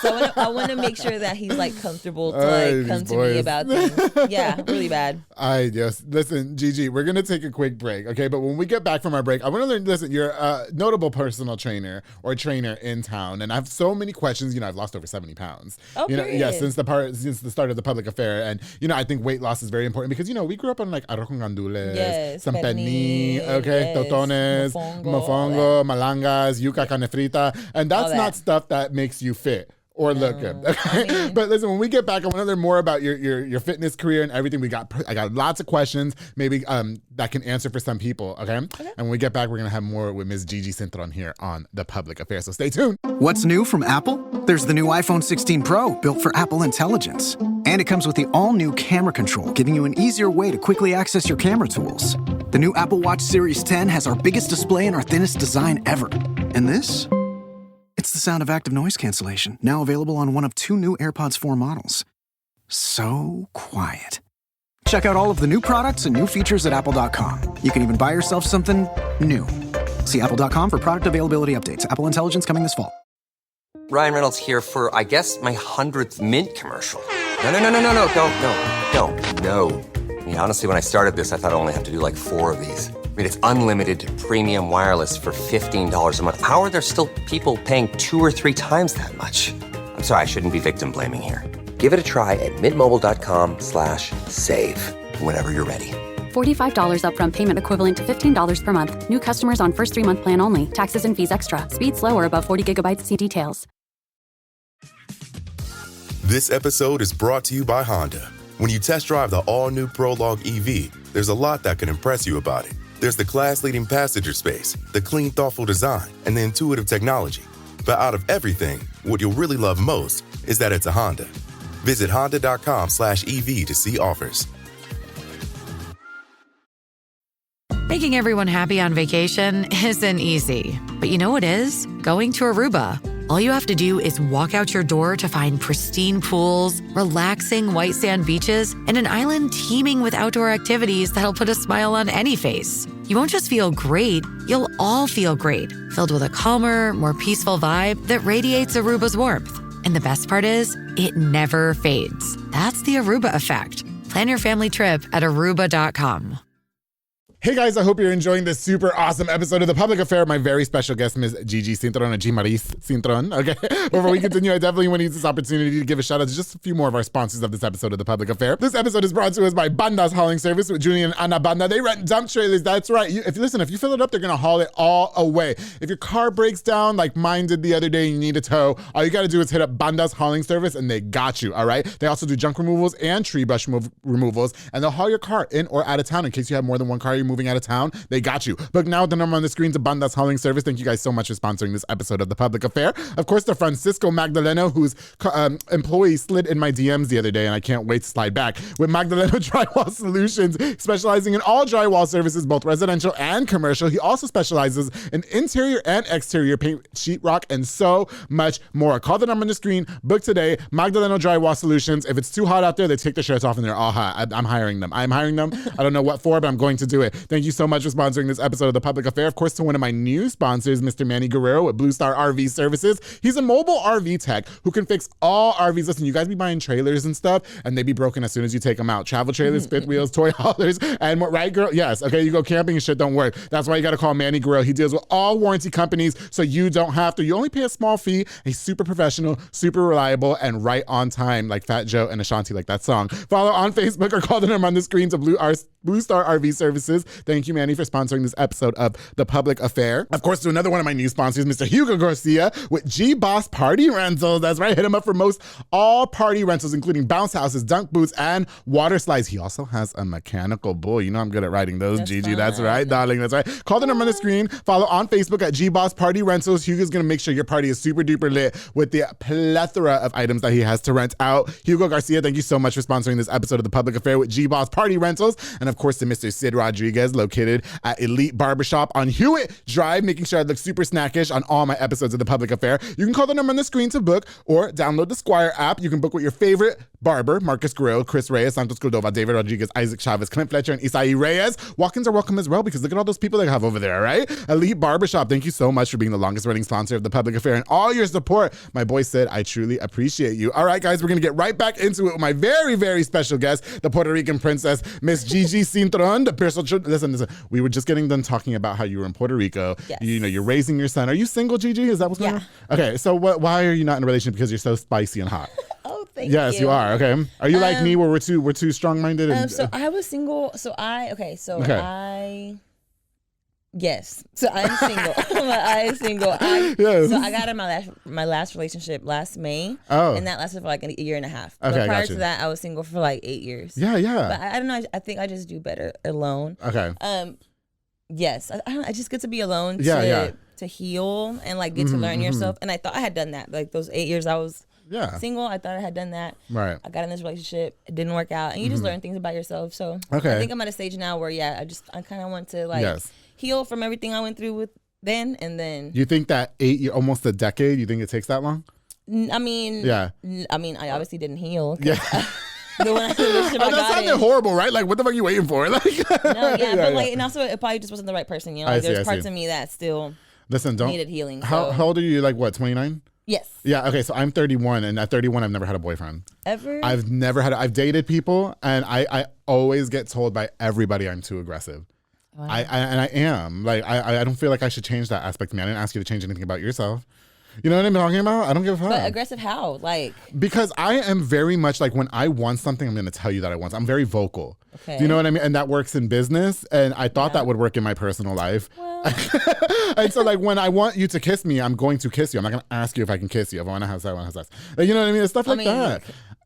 So I want to make sure that he's like comfortable to like come to me about things. Yeah, really bad. Listen, Gigi, we're gonna take a quick break, okay? But when we get back from our break, I want to learn. Listen, you're a notable personal trainer or trainer in town, and I have so many questions. I've lost over 70 pounds. Oh, since the start of the public affair, and I think weight loss is very important because we grew up on like arroz con gandules, some pení, okay, totones, mofongo, malangas, yuca carne frita, and that's not stuff that makes you fit or look good. Okay? But listen, when we get back, I want to learn more about your fitness career and everything. I got lots of questions, maybe that can answer for some people. Okay. And when we get back, we're gonna have more with Ms. Gigi Cintron here on The Public Affair. So stay tuned. What's new from Apple? There's the new iPhone 16 Pro, built for Apple Intelligence. And it comes with the all-new camera control, giving you an easier way to quickly access your camera tools. The new Apple Watch Series 10 has our biggest display and our thinnest design ever. And this? It's the sound of active noise cancellation, now available on one of 2 new AirPods 4 models. So quiet. Check out all of the new products and new features at apple.com. You can even buy yourself something new. See apple.com for product availability updates. Apple Intelligence coming this fall. Ryan Reynolds here for, I guess, my 100th Mint commercial. No, don't. No. I mean, honestly, when I started this, I thought I only have to do like 4 of these. I mean, it's unlimited premium wireless for $15 a month. How are there still people paying 2 or 3 times that much? I'm sorry, I shouldn't be victim blaming here. Give it a try at mintmobile.com/save. Whenever you're ready. $45 upfront payment equivalent to $15 per month. New customers on first 3-month plan only. Taxes and fees extra. Speed slower above 40 gigabytes. See details. This episode is brought to you by Honda. When you test drive the all-new Prologue EV, there's a lot that can impress you about it. There's the class-leading passenger space, the clean, thoughtful design, and the intuitive technology. But out of everything, what you'll really love most is that it's a Honda. Visit honda.com/EV to see offers. Making everyone happy on vacation isn't easy. But you know what is? Going to Aruba. All you have to do is walk out your door to find pristine pools, relaxing white sand beaches, and an island teeming with outdoor activities that'll put a smile on any face. You won't just feel great, you'll all feel great, filled with a calmer, more peaceful vibe that radiates Aruba's warmth. And the best part is, it never fades. That's the Aruba effect. Plan your family trip at Aruba.com. Hey guys, I hope you're enjoying this super awesome episode of The Public Affair. My very special guest, Ms. Gigi Cintron, or Gimarys Cintron. Okay, before we continue, I definitely want to use this opportunity to give a shout out to just a few more of our sponsors of this episode of The Public Affair. This episode is brought to us by Banda's Hauling Service with Julie and Ana Banda. They rent dump trailers. That's right. If you fill it up, they're gonna haul it all away. If your car breaks down like mine did the other day, and you need a tow, all you gotta do is hit up Banda's Hauling Service, and they got you. All right. They also do junk removals and tree brush removals, and they'll haul your car in or out of town in case you have more than one car you're moving out of town. They got you. Book now with the number on the screen to Banda's Hauling Service. Thank you guys so much for sponsoring this episode of The Public Affair. Of course, the Francisco Magdaleno, whose employee slid in my DMs the other day, and I can't wait to slide back, with Magdaleno Drywall Solutions, specializing in all drywall services, both residential and commercial. He also specializes in interior and exterior paint, sheetrock, and so much more. Call the number on the screen. Book today. Magdaleno Drywall Solutions. If it's too hot out there, they take their shirts off and they're all hot. I'm hiring them. I don't know what for, but I'm going to do it. Thank you so much for sponsoring this episode of The Public Affair. Of course, to one of my new sponsors, Mr. Manny Guerrero with Blue Star RV Services. He's a mobile RV tech who can fix all RVs. Listen, you guys be buying trailers and stuff, and they be broken as soon as you take them out. Travel trailers, fifth wheels, toy haulers, and more, right, girl? Yes, okay, you go camping and shit don't work. That's why you gotta call Manny Guerrero. He deals with all warranty companies, so you don't have to. You only pay a small fee. He's super professional, super reliable, and right on time, like Fat Joe and Ashanti, like that song. Follow on Facebook or call the number on the screen to Blue Star RV Services. Thank you, Manny, for sponsoring this episode of The Public Affair. Of course, to another one of my new sponsors, Mr. Hugo Garcia with G-Boss Party Rentals. That's right, hit him up for most all party rentals, including bounce houses, dunk booths, and water slides. He also has a mechanical bull. You know I'm good at riding those, Gigi. Fun. That's right, darling. That's right. Call the number on the screen. Follow on Facebook at G-Boss Party Rentals. Hugo's gonna make sure your party is super duper lit with the plethora of items that he has to rent out. Hugo Garcia, thank you so much for sponsoring this episode of The Public Affair with G-Boss Party Rentals. And of course, to Mr. Sid Rodriguez, located at Elite Barbershop on Hewitt Drive, making sure I look super snackish on all my episodes of The Public Affair. You can call the number on the screen to book or download the Squire app. You can book with your favorite barber, Marcus Guerrero, Chris Reyes, Santos Cordova, David Rodriguez, Isaac Chavez, Clint Fletcher, and Isai Reyes. Walk-ins are welcome as well because look at all those people they have over there, right? Elite Barbershop, thank you so much for being the longest running sponsor of The Public Affair and all your support. My boy said, I truly appreciate you. All right, guys, we're going to get right back into it with my very, very special guest, the Puerto Rican princess, Miss Gigi Cintron, the personal. Listen, we were just getting done talking about how you were in Puerto Rico. Yes. You know, you're raising your son. Are you single, Gigi? Is that what's going on? Okay, so why are you not in a relationship? Because you're so spicy and hot. Oh, thank you. Yes, you are. Okay. Are you like me where we're too strong-minded? So I was single. Yes. So I'm single. I'm single. Yes. So I got in my last relationship last May. Oh. And that lasted for like a year and a half. Okay, but prior to that, I was single for like 8 years. Yeah. But I don't know. I think I just do better alone. Okay. Yes. I just get to be alone to heal and like get to learn yourself. And I thought I had done that. Like those 8 years I was single, I thought I had done that. Right. I got in this relationship. It didn't work out. And you just learn things about yourself. So I think I'm at a stage now where, I kind of want to like heal from everything I went through with then and then. You think that 8 years, almost a decade, you think it takes that long? I mean, I obviously didn't heal. Yeah. The one that sounded horrible, right? Like, what the fuck are you waiting for? Like, and also it probably just wasn't the right person. You know, like, there's parts of me that still needed healing. How old are you? Like, what, 29? Yes. Yeah. Okay. So I'm 31, and at 31, I've never had a boyfriend. Ever? I've dated people, and I always get told by everybody I'm too aggressive. Wow. I am. Like, I don't feel like I should change that aspect of me. I didn't ask you to change anything about yourself. You know what I'm talking about? I don't give a fuck. But aggressive how? Like, because I am very much like, when I want something, I'm going to tell you that I want something. I'm very vocal. Okay. Do you know what I mean? And that works in business. And I thought that would work in my personal life. Well. And so, like, when I want you to kiss me, I'm going to kiss you. I'm not going to ask you if I can kiss you. If I want to have sex, I want to have sex. Like, you know what I mean? It's stuff like that.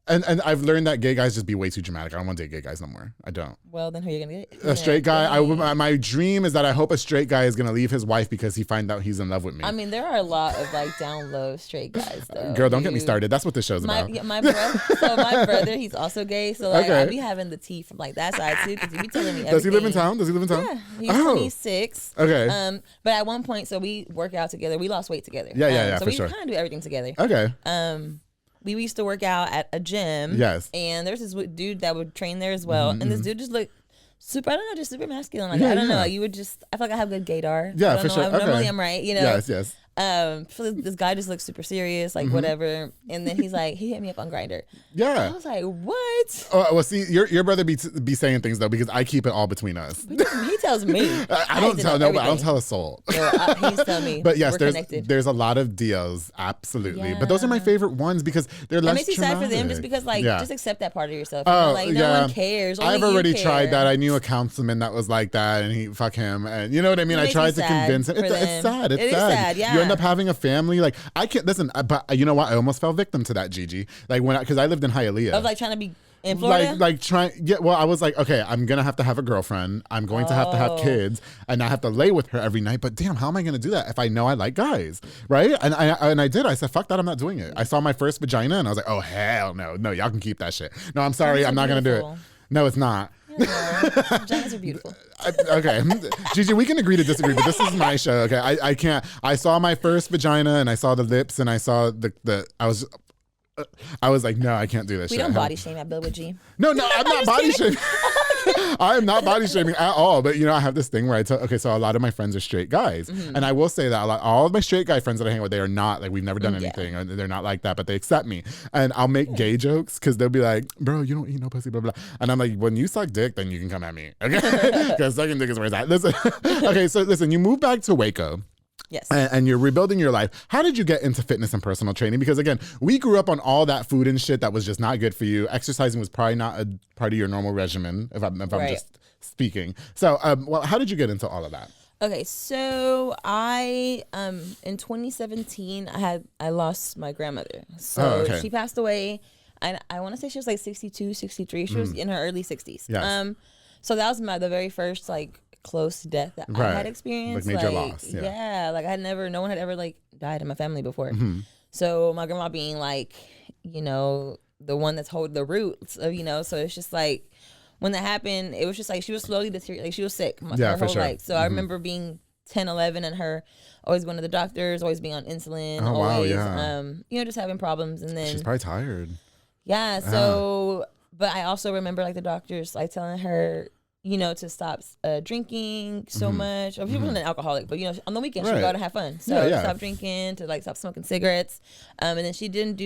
And I've learned that gay guys just be way too dramatic. I don't want to date gay guys no more. I don't. Well, then who are you going to get? A straight guy. My dream is that I hope a straight guy is going to leave his wife because he finds out he's in love with me. I mean, there are a lot of like down low straight guys though. Girl, don't get me started. That's what this show's about. My brother, he's also gay. So like, I be having the tea from like that side too, because he be telling me everything. Does he live in town? Yeah, he's 26. Okay. But at one point, so we work out together. We lost weight together. Yeah, so for we sure. kind of do everything together. Okay. We used to work out at a gym. Yes. And there's this dude that would train there as well. And this dude just looked super, I don't know, just super masculine. Like, I don't know. You would just, I feel like I have good gaydar. Yeah, for sure. Normally I'm right, you know? Yes. So this guy just looked super serious, like whatever. And then he's like, he hit me up on Grindr. Yeah. I was like, what? Oh, well, see, your brother be saying things though, because I keep it all between us. He tells me. I don't tell nobody. I don't tell a soul. No, he's telling me. But yes, connected. There's a lot of deals, absolutely. Yeah. But those are my favorite ones because they're less. It makes me sad for them, just because like just accept that part of yourself. You know? Like no one cares. Only I've already care. tried that. I knew a councilman that was like that, and fuck him, and you know what I mean. I tried to convince him. It's sad. It's sad. Yeah. You end up having a family. Like I can't listen, but you know what? I almost fell victim to that, Gigi. Like because I lived in Hialeah. Of like trying to be in Florida? Well, I was like, okay, I'm going to have a girlfriend. I'm going to have kids, and I have to lay with her every night. But damn, how am I going to do that if I know I like guys, right? And I did. I said, fuck that, I'm not doing it. I saw my first vagina, and I was like, oh, hell no. No, y'all can keep that shit. No, I'm sorry, I'm not going to do it. No, it's not. Vaginas are beautiful. Okay, Gigi, we can agree to disagree, but this is my show. Okay, I can't. I saw my first vagina, and I saw the lips, and I saw I was like, no, I can't do this. We don't body shame at Bill with G. No, I'm not body shaming. I am not body shaming at all. But I have this thing where so a lot of my friends are straight guys, and I will say that all of my straight guy friends that I hang with, they are not like, we've never done anything, or they're not like that, but they accept me, and I'll make gay jokes because they'll be like, bro, you don't eat no pussy, blah blah, and I'm like, when you suck dick, then you can come at me, okay? Because sucking dick is where it's at. Listen, okay, so listen, you move back to Waco. Yes. And you're rebuilding your life. How did you get into fitness and personal training? Because again, we grew up on all that food and shit that was just not good for you. Exercising was probably not a part of your normal regimen, if I'm just speaking. So, how did you get into all of that? Okay, so I in 2017 I lost my grandmother. So she passed away. I want to say she was like 62, 63. She was in her early 60s. Yes. So that was the very first like close death that I had experienced. Like major loss. Yeah, like no one had ever like died in my family before. So my grandma being like, the one that's holding the roots of, so it's just like when that happened, it was just like she was slowly deteriorating. Like she was sick her whole life. So I remember being 10, 11 and her always going to the doctors, always being on insulin, just having problems. And then she's probably tired. Yeah. So, but I also remember like the doctors like telling her, to stop drinking so much. She wasn't an alcoholic, but on the weekend she would go out and have fun. So stop drinking, to like stop smoking cigarettes. And then she didn't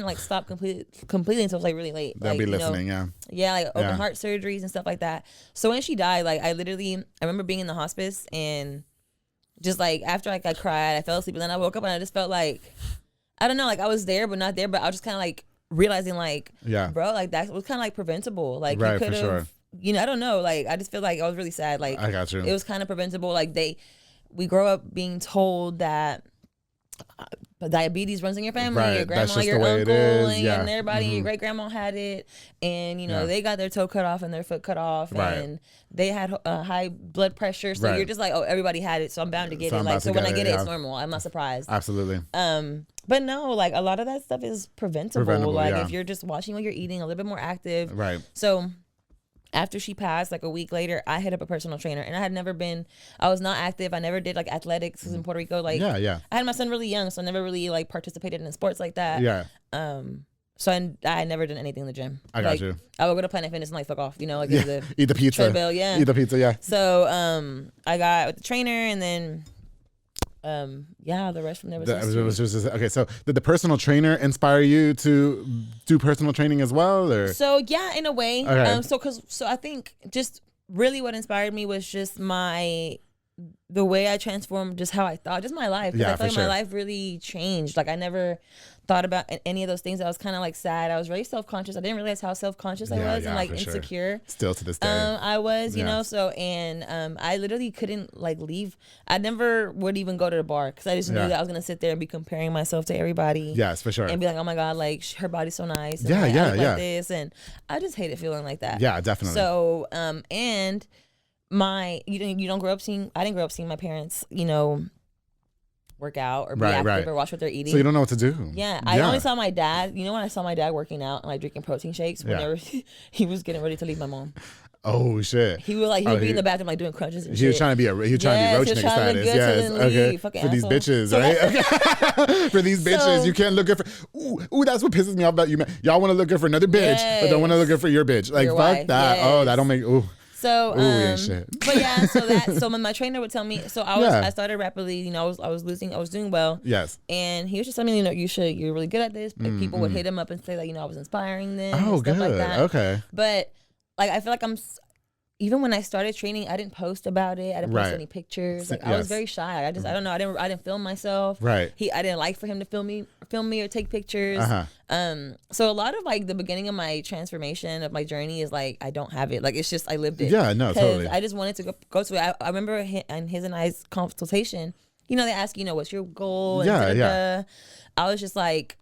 like stop completely until it was like really late. They'll be listening, like open heart surgeries and stuff like that. So when she died, like I remember being in the hospice and just like after like I cried, I fell asleep, and then I woke up and I just felt like, I don't know, like I was there but not there, but I was just kind of like realizing like, bro, like that was kind of like preventable. Like you could have. I don't know. Like, I just feel like I was really sad. Like, I got you. It was kind of preventable. Like, we grow up being told that diabetes runs in your family. Your grandma, your uncle, and everybody. Your great grandma had it, and they got their toe cut off and their foot cut off, and they had high blood pressure. So you're just like, oh, everybody had it, so I'm bound to get it. Like, so when I get it, it's normal. I'm not surprised. Absolutely. But no, like a lot of that stuff is preventable. Like if you're just watching what you're eating, a little bit more active. Right. So. After she passed, like a week later, I hit up a personal trainer, and I was not active. I never did like athletics in Puerto Rico. Like, I had my son really young, so I never really like participated in sports like that. Yeah. So I never did anything in the gym. I got you. I would go to Planet Fitness and like fuck off, like eat the pizza. Treadmill, Eat the pizza, yeah. So I got with the trainer, and then the rest from there was history. Okay, so did the personal trainer inspire you to do personal training as well, or? So yeah, in a way. Okay. So I think just really what inspired me was just the way I transformed, just how I thought, just my life. Yeah, I feel like for sure. my life really changed. Like I never thought about any of those things. I was kind of like sad. I was very self-conscious. I didn't realize how self-conscious I was and like insecure. Sure. Still to this day. I was, you know, so, and I literally couldn't like leave. I never would even go to the bar because I just knew that I was going to sit there and be comparing myself to everybody. Yes, for sure. And be like, oh my God, like her body's so nice. And, Yeah, like, yeah, I look yeah. like this. And I just hated feeling like that. Yeah, definitely. So, and you don't grow up seeing, I didn't grow up seeing my parents, you know, work out or be active or watch what they're eating. So you don't know what to do. Yeah. I only saw my dad, you know, when I saw my dad working out and like drinking protein shakes whenever he was getting ready to leave my mom. Oh shit! He would like be in the bathroom like doing crunches and shit. He was trying to be roach nigga status. Yes, okay. For these bitches, right? Okay. For these bitches, you can't look good for. Ooh, that's what pisses me off about you, man. Y'all want to look good for another bitch, but don't want to look good for your bitch. Like your fuck wife. that. Yes. Oh, that don't make. Ooh. So, shit. But yeah, so when my trainer would tell me, so I started rapidly, you know, I was doing well. Yes. And he was just telling me, you know, you're really good at this. Like, people would hit him up and say that, you know, I was inspiring them. Oh, and stuff good. like that. Okay. But like, I feel like even when I started training, I didn't post about it. I didn't post any pictures. Like I was very shy. I don't know. I didn't film myself. Right. I didn't like for him to film me or take pictures. So a lot of like the beginning of my transformation of my journey is like I don't have it. Like it's just I lived it. Yeah, no, totally. I just wanted to go to it. I remember in his and I's consultation, you know, they ask, you know, what's your goal? And I was just like,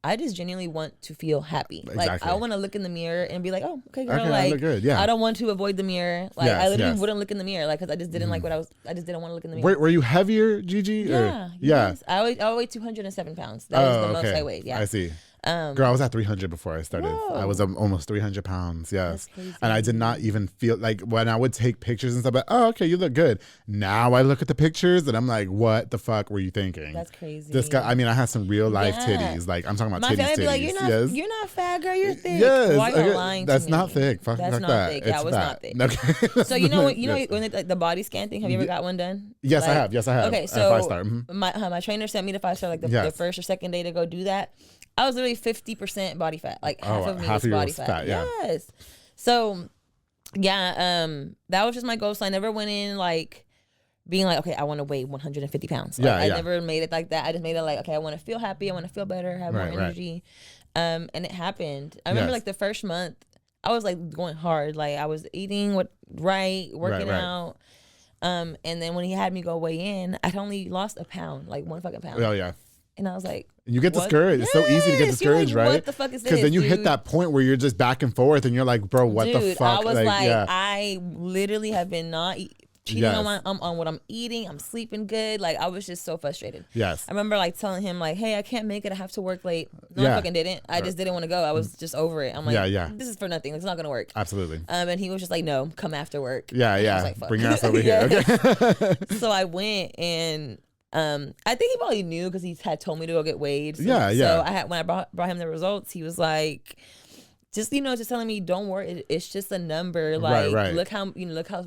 I just genuinely want to feel happy. Exactly. Like I want to look in the mirror and be like, oh, okay, girl. Okay, like I look good. Yeah. I don't want to avoid the mirror. Like Yes, I literally yes. wouldn't look in the mirror, like because I just didn't like I just didn't want to look in the mirror. Were you heavier, Gigi? Yeah. Yes. I weighed 207 pounds. That was the most I weighed. Yeah. I see. Girl, I was at 300 before I started. Whoa. I was almost 300 pounds. Yes. That's crazy. And I did not even feel like when I would take pictures and stuff, like, oh, okay, you look good. Now I look at the pictures and I'm like, what the fuck were you thinking? That's crazy. This guy, I mean, I had some real life titties. Like, I'm talking about my titties. family be like, Yes. you're not fat, girl. You're thick. Yes. Why are you lying That's to me? not thick. Fuck That's fuck not that. thick. It's Yeah, it was fat. not thick. Okay. So you know Yes. when the body scan thing. Have you ever got one done? Yes, like, I have. Yes, I have. Okay, At so 5-star. Mm-hmm. my trainer sent me to 5-star like the first or second day to go do that. I was literally 50% body fat. Like half of me was body fat. Yeah. Yes. So yeah, that was just my goal. So I never went in like being like, okay, I want to weigh 150 pounds. Like, I never made it like that. I just made it like, okay, I want to feel happy. I want to feel better, have more energy. And it happened. I remember like the first month, I was like going hard. Like I was eating working out. And then when he had me go weigh in, I'd only lost a pound, like 1 fucking pound. Oh, yeah. And I was like, you get discouraged. It's so easy to get discouraged, like, right? What the fuck is this? Because then you dude? hit that point where you're just back and forth and you're like, bro, what the fuck? I was I literally have been cheating on what I'm eating. I'm sleeping good. Like I was just so frustrated. Yes. I remember like telling him like, hey, I can't make it. I have to work late. No, I fucking didn't. I just didn't want to go. I was just over it. I'm like, this is for nothing. It's not gonna work. Absolutely. And he was just like, no, come after work. Yeah, and yeah. I was like, fuck. Bring your ass over here. Okay. So I went and I think he probably knew because he had told me to go get weighed. So, Yeah. So when I brought him the results, he was like, just telling me, don't worry, it's just a number. Like look how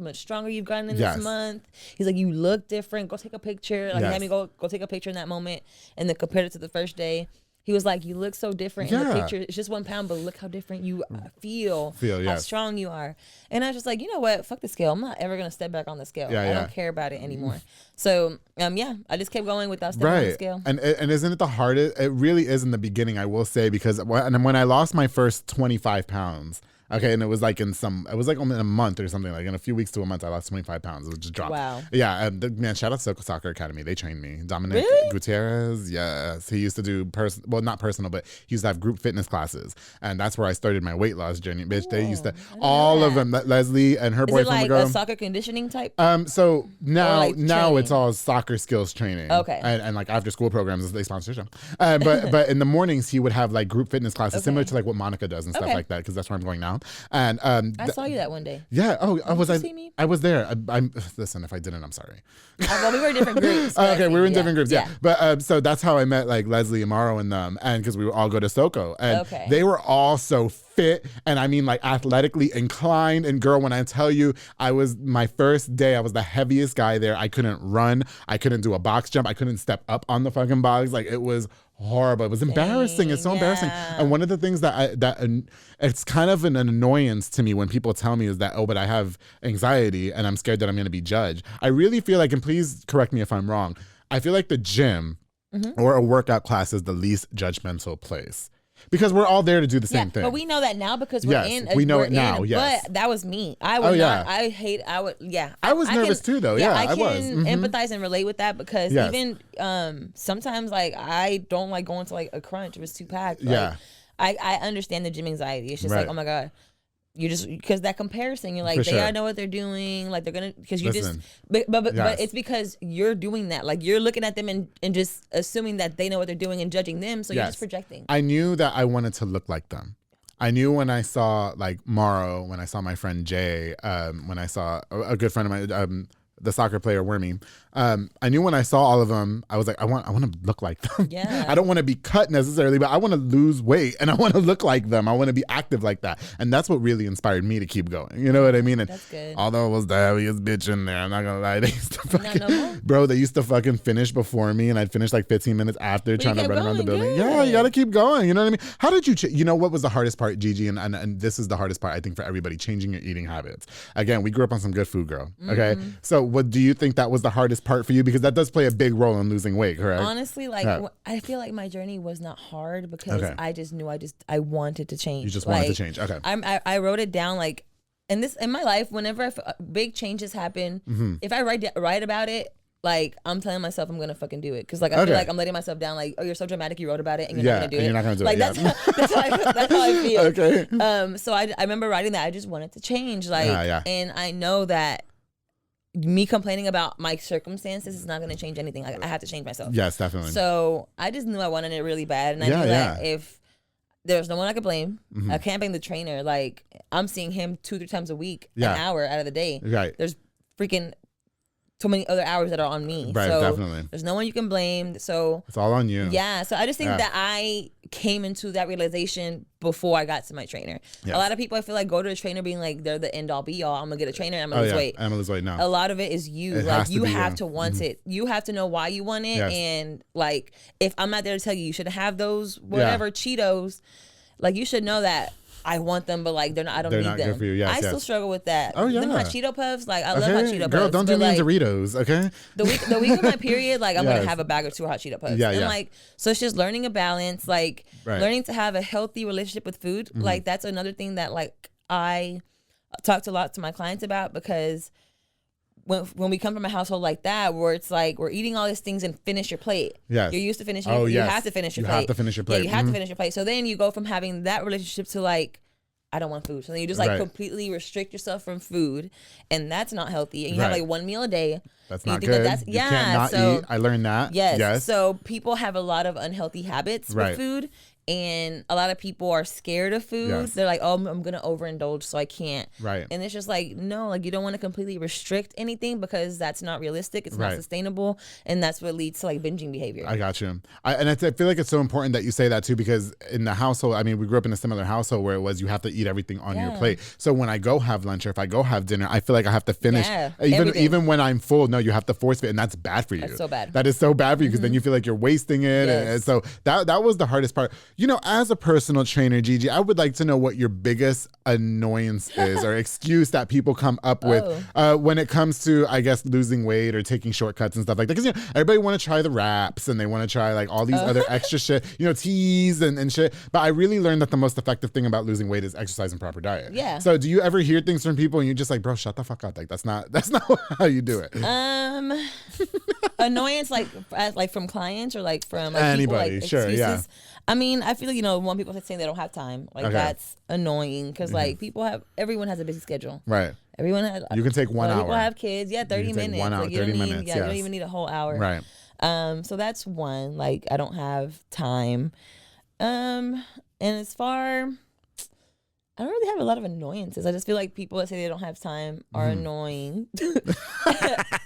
much stronger you've gotten in this month. He's like, you look different. Go take a picture. Like he had me go take a picture in that moment, and then compared it to the first day. He was like, you look so different in the picture. It's just 1 pound, but look how different you feel how strong you are. And I was just like, you know what? Fuck the scale. I'm not ever going to step back on the scale. I don't care about it anymore. So, I just kept going without stepping on the scale. And isn't it the hardest? It really is in the beginning, I will say, because when I lost my first 25 pounds, okay, and it was like in a month or something, like in a few weeks to a month, I lost 25 pounds. It just dropped. Wow. Yeah, man, shout out to Soccer Academy. They trained me. Dominic Gutierrez, yes. He used to do, not personal, but he used to have group fitness classes. And that's where I started my weight loss journey. Bitch, they used to, all of them, Leslie and her boyfriend would go. Is it like a soccer conditioning type? So now like it's all soccer skills training. Okay. And like after school programs, they sponsor them. But in the mornings, he would have like group fitness classes, similar to like what Monica does and stuff like that, because that's where I'm going now. month. And I saw you that one day. Yeah. Oh, Did you see me? I was there. Listen, if I didn't, I'm sorry. Well, we were in different groups. Okay, we were in different groups. Yeah. But so that's how I met like Leslie, Amaro, and them, and because we would all go to Soko, and they were all so fit, and I mean like athletically inclined. And girl, when I tell you, my first day, I was the heaviest guy there. I couldn't run. I couldn't do a box jump. I couldn't step up on the fucking box. Like, it was horrible. It was embarrassing. It's so embarrassing. And one of the things that it's kind of an annoyance to me when people tell me is that, oh, but I have anxiety and I'm scared that I'm going to be judged. I really feel like, and please correct me if I'm wrong, I feel like the gym or a workout class is the least judgmental place. Because we're all there to do the same thing. But we know that now because we're in. We know it now, yes. But that was me. I would not. I was nervous too, though. I was. I can empathize and relate with that because even sometimes, like, I don't like going to, like, a crunch if it's too packed. Like, I understand the gym anxiety. It's just like, oh, my God. You just, because that comparison, you're like, they gotta know what they're doing, like they're gonna, because you but it's because you're doing that, like you're looking at them and just assuming that they know what they're doing and judging them, so you're just projecting. I knew that I wanted to look like them. I knew when I saw like Morrow, when I saw my friend Jay, when I saw a good friend of mine, the soccer player Wormy, I knew when I saw all of them, I was like, I want to look like them. Yeah. I don't want to be cut necessarily, but I want to lose weight and I want to look like them. I want to be active like that. And that's what really inspired me to keep going. You know what I mean? And that's good. Although I was the heaviest bitch in there, I'm not gonna lie, they used to bro, they used to fucking finish before me and I'd finish like 15 minutes after trying to run around the building. Good. Yeah, you gotta keep going. You know what I mean? How did you, you know what was the hardest part, Gigi? And this is the hardest part, I think, for everybody, changing your eating habits. Again, we grew up on some good food, girl. Okay? So what do you think that was the hardest part for you? Because that does play a big role in losing weight, correct? Honestly, like I feel like my journey was not hard because I just knew I wanted to change. You just wanted to change. Okay. I wrote it down, like, and this in my life, whenever big changes happen, if I write about it, like, I'm telling myself I'm gonna fucking do it, because like I feel like I'm letting myself down. Like, oh, you're so dramatic, you wrote about it and you're not gonna do it. You're not gonna do like, it. That's how I feel. Okay. So I remember writing that. I just wanted to change, like, and I know that me complaining about my circumstances is not going to change anything. Like, I have to change myself. Yes, definitely. So I just knew I wanted it really bad, and I knew that if there's no one I could blame, I can't blame the trainer. Like, I'm seeing him 2-3 times a week, an hour out of the day. Right. There's freaking so many other hours that are on me. Right, so definitely. There's no one you can blame. So it's all on you. Yeah. So I just think that I came into that realization before I got to my trainer. Yes. A lot of people, I feel like, go to a trainer being like, they're the end all be all. I'm gonna get a trainer and I'm gonna lose weight. I'm gonna lose weight now. A lot of it is you. Like, you have to want it. You have to know why you want it. Yes. And like, if I'm not there to tell you, you should have those whatever Cheetos. Like, you should know that I want them, but like, they're not. I don't need them. They're not good for you. Yes, I still struggle with that. Oh yeah. Them hot Cheeto puffs, like, I love hot Cheeto puffs. Girl, don't do me in Doritos, okay? The week of my period, like, I'm gonna have a bag or 2 hot Cheeto puffs. Yeah, and like, so it's just learning a balance, like learning to have a healthy relationship with food. Like, that's another thing that, like, I talked a lot to my clients about, because when we come from a household like that, where it's like, we're eating all these things and finish your plate. Yes. You're used to finishing. You have to finish your plate. You have to finish your plate. Yeah, you have to finish your plate. So then you go from having that relationship to like, I don't want food. So then you just like completely restrict yourself from food, and that's not healthy. And you have like 1 meal a day. That's not good. You can't not eat. I learned that. Yes. So people have a lot of unhealthy habits with food. And a lot of people are scared of food. Yes. They're like, oh, I'm going to overindulge, so I can't. Right. And it's just like, no, like, you don't want to completely restrict anything, because that's not realistic. It's not sustainable. And that's what leads to like binging behavior. I got you. And I feel like it's so important that you say that too, because in the household, I mean, we grew up in a similar household where it was, you have to eat everything on your plate. So when I go have lunch or if I go have dinner, I feel like I have to finish. Even when I'm full, no, you have to force it. And that's bad for you. That's so bad. That is so bad for you, because then you feel like you're wasting it. Yes. And so that was the hardest part. You know, as a personal trainer, Gigi, I would like to know what your biggest annoyance is or excuse that people come up with when it comes to, I guess, losing weight or taking shortcuts and stuff like that. Because, you know, everybody want to try the wraps and they want to try like all these other extra shit, you know, teas and shit. But I really learned that the most effective thing about losing weight is exercise and proper diet. Yeah. So do you ever hear things from people and you're just like, bro, shut the fuck up? Like, that's not how you do it. Annoyance, like from clients or like from like, anybody, people, like, sure, excuses. I mean, I feel like, you know, when people saying they don't have time, like that's annoying, because like everyone has a busy schedule. Right. Everyone has. You can take 1 hour. People have kids. Yeah, 30 minutes. 1 hour, like, 30 minutes. Yeah, you don't even need a whole hour. Right. So that's one. Like, I don't have time. And as far I don't really have a lot of annoyances. I just feel like people that say they don't have time are annoying.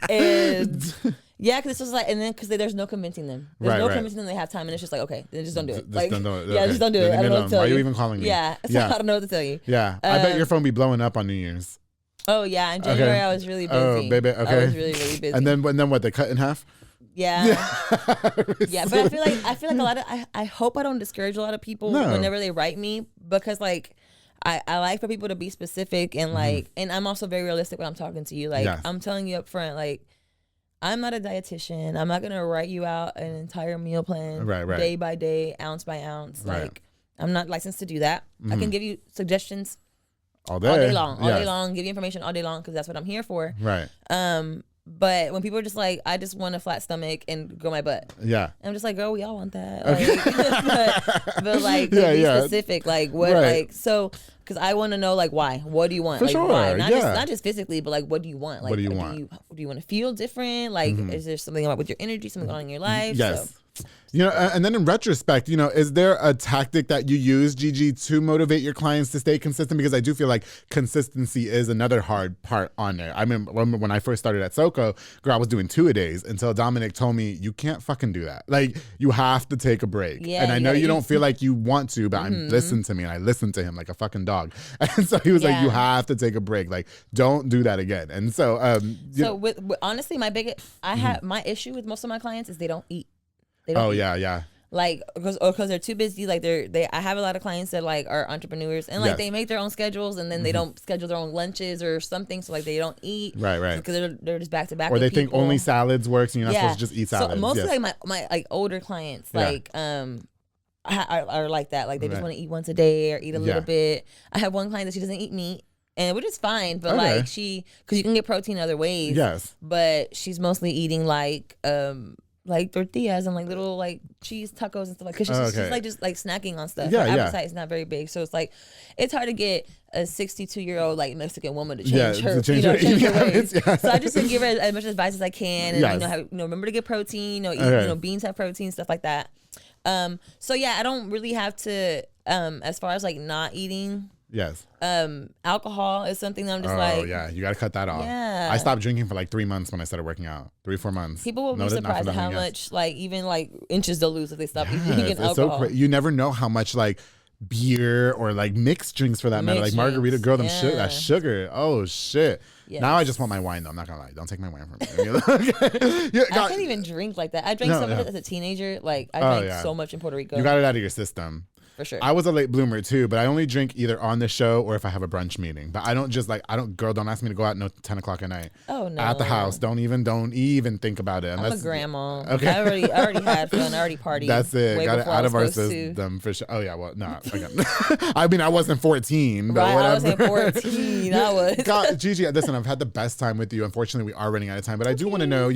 And yeah, because it's just like, and then because there's no convincing them. There's no convincing them they have time, and it's just like, okay, then just don't do it. Like, just don't do it. I don't know what to tell you. Why are you even calling me? Yeah, so I don't know what to tell you. Yeah, I bet your phone be blowing up on New Year's. Oh yeah, in January I was really busy. Oh baby, okay. I was really busy. And then what? They cut in half. Yeah. Yeah, but I feel like a lot of I hope I don't discourage a lot of people whenever they write me, because like I like for people to be specific and like and I'm also very realistic when I'm talking to you. Like I'm telling you up front, like I'm not a dietitian. I'm not gonna write you out an entire meal plan day by day, ounce by ounce. Like I'm not licensed to do that. I can give you suggestions all day long, give you information all day long, because that's what I'm here for. Right. But when people are just like, I just want a flat stomach and grow my butt. Yeah. I'm just like, girl, we all want that. Like, but like, be specific. Like, what, like, so, because I want to know, like, why? What do you want? For like, sure. Why? Not just physically, but like, what do you want? Like, what do you want? Do you want to feel different? Like, is there something about with your energy, something going on in your life? Yes. So. You know, and then in retrospect, you know, is there a tactic that you use, Gigi, to motivate your clients to stay consistent? Because I do feel like consistency is another hard part on there. I remember when I first started at Soko, girl, I was doing 2-a-days until Dominic told me, you can't fucking do that. Like, you have to take a break. Yeah, and I know you don't feel like you want to, but listen to me. And I listened to him like a fucking dog. And so he was like, you have to take a break. Like, don't do that again. And so, with honestly, my my issue with most of my clients is they don't eat. Yeah. Like, because they're too busy. Like I have a lot of clients that like are entrepreneurs and like they make their own schedules, and then they don't schedule their own lunches or something. So like they don't eat. Right. Because they're just back to back. Or they think only salads works and you're not supposed to just eat salads. So mostly like my like older clients like are like that. Like they just want to eat once a day or eat a little bit. I have one client that she doesn't eat meat. And which is fine, but like because you can get protein other ways. Yes. But she's mostly eating like tortillas and like little like cheese tacos and stuff like, because she's like just like snacking on stuff. Her appetite is not very big, so it's like it's hard to get a 62-year-old like Mexican woman to change her ways. So I just give her as much advice as I can, and remember to get protein, eat, beans have protein, stuff like that. So I don't really have to as far as like not eating. Yes. Alcohol is something that I'm just you gotta cut that off. Yeah. I stopped drinking for like 3 months when I started working out. 3-4 months. People will be surprised at how much like even like inches they'll lose if they stop drinking alcohol. So you never know how much like beer or like mixed drinks for that matter, like margarita, girl, that sugar. Oh shit. Yes. Now I just want my wine though. I'm not gonna lie. Don't take my wine from me. I can't even drink like that. I drank so much as a teenager. Like I drank so much in Puerto Rico. You got it out of your system. For sure. I was a late bloomer too, but I only drink either on the show or if I have a brunch meeting. But I don't just like, don't ask me to go out 10 o'clock at night. Oh no. At the house. Don't even think about it. I'm a grandma. Okay. I already had fun. I already partied. That's it. Got it out of our system for sure. Oh yeah, well, no. I mean, I wasn't 14, but whatever. I wasn't 14. I was. God, Gigi, listen, I've had the best time with you. Unfortunately, we are running out of time, but I do want to know,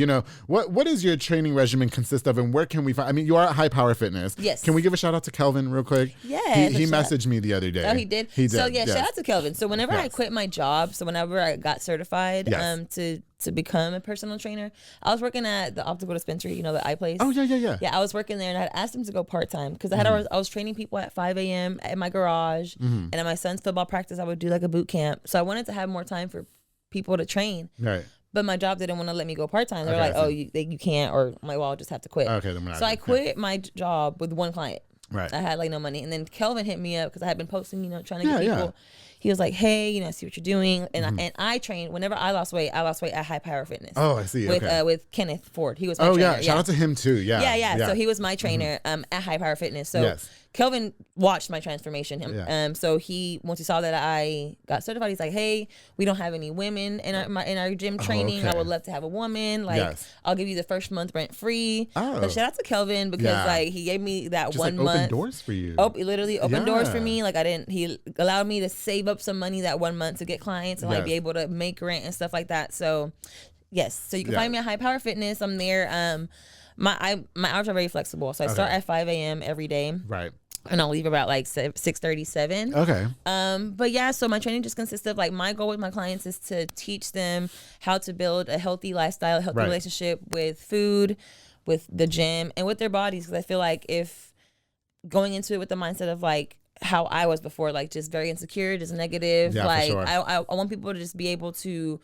what does your training regimen consist of, and where can we find? I mean, you are at High Power Fitness. Yes. Can we give a shout out to Kelvin real quick? Yeah. He messaged me the other day. Oh, he did? He did. So shout out to Kelvin. So whenever I quit my job, whenever I got certified to become a personal trainer, I was working at the optical dispensary, the eye place. Oh yeah. Yeah, I was working there, and I had asked him to go part-time because I was training people at 5 a.m. at my garage, and at my son's football practice I would do like a boot camp. So I wanted to have more time for people to train. Right. But my job didn't want to let me go part-time. They're like, oh, you can't, or I'm like, well, I'll just have to quit. Okay, then so I quit my job with one client. Right. I had like no money. And then Kelvin hit me up because I had been posting, trying to get people. Yeah. He was like, hey, I see what you're doing. And I trained, whenever I lost weight at High Power Fitness. Oh, I see. With Kenneth Ford. He was my trainer. Shout out to him too. Yeah. So he was my trainer at High Power Fitness. So Kelvin watched my transformation. So once he saw that I got certified, he's like, hey, we don't have any women in our gym training. I would love to have a woman. Like, I'll give you the first month rent free. So shout out to Kelvin because like he gave me that just 1 month. Open doors for you. Literally opened doors for me. Like he allowed me to save up some money that 1 month to get clients and like be able to make rent and stuff like that. So yes. So you can find me at High Power Fitness. I'm there. My hours are very flexible. So I start at 5 a.m. every day. Right. And I'll leave about like 6:37. Okay. But yeah, so my training just consists of like my goal with my clients is to teach them how to build a healthy lifestyle, a healthy relationship with food, with the gym, and with their bodies. Because I feel like if going into it with the mindset of like how I was before, like just very insecure, just negative. Yeah, like for sure. I want people to just be able to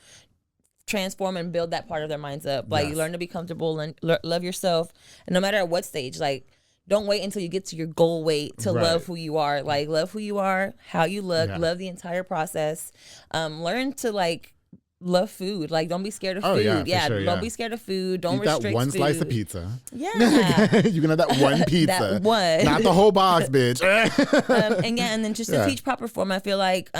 transform and build that part of their minds up. Like learn to be comfortable and love yourself. And no matter at what stage, like don't wait until you get to your goal weight to love who you are. Like love who you are, how you look, love the entire process. Learn to like love food. Like don't be scared of food. Don't be scared of food. Don't restrict that one food. slice of pizza. Yeah. You can have that one pizza. That one. Not the whole box, bitch. And then just to teach proper form, I feel like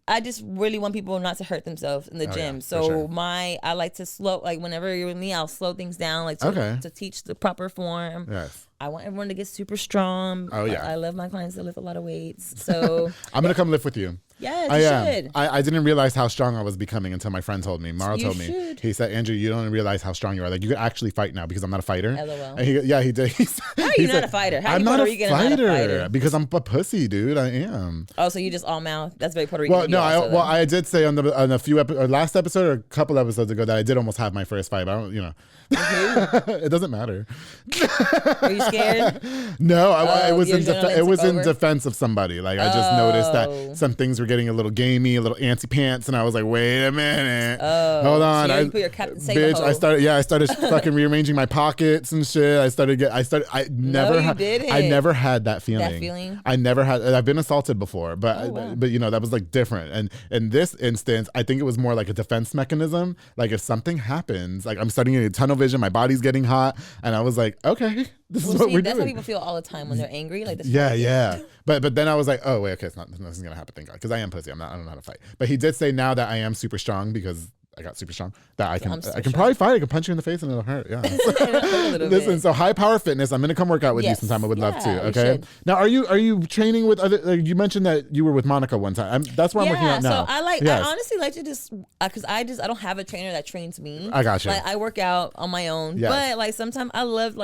I just really want people not to hurt themselves in the gym. So I like to slow, like whenever you're with me, I'll slow things down, like to teach the proper form. Yes. I want everyone to get super strong. Oh yeah. I love my clients to lift a lot of weights. So I'm gonna come lift with you. Yes, I you am. should. I didn't realize how strong I was becoming until my friend told me. Mara told me. Should. He said, Andrew, you don't realize how strong you are. Like you could actually fight now because I'm not a fighter. LOL. And he did. How are you not a fighter? How I'm you not Puerto a Rican fighter, and not a fighter? because I'm a pussy, dude. I am. Oh, so you just all mouth? That's very Puerto Rican. Well, of you no, also, I did say on a few last episode or a couple episodes ago that I did almost have my first fight. But I don't, it doesn't matter. Were you scared? No, it was in over? defense of somebody. Like I just noticed that some things were getting a little gamey, a little antsy pants, and I was like, wait a minute, hold on. So you put your Captain Save bitch, I started fucking rearranging my pockets and shit. I never had that feeling. That feeling? I never had. I've been assaulted before, but that was like different. And in this instance, I think it was more like a defense mechanism. Like if something happens, like I'm starting to get tunnel vision, my body's getting hot, and I was like, okay, this is what we're doing. That's how people feel all the time when they're angry. Like this. Yeah. But then I was like, oh wait, okay, nothing's gonna happen, thank God, because I am pussy. I don't know how to fight. But he did say now that I am super strong because I got super strong, that I can probably fight. I can punch you in the face and it'll hurt. Yeah. Listen, so high power fitness. I'm gonna come work out with you sometime. I would love to. Okay. Now, are you training with other? You mentioned that you were with Monica one time. That's where I'm working out now. So I honestly like to just because I don't have a trainer that trains me. I got you. Like I work out on my own, but like sometimes I love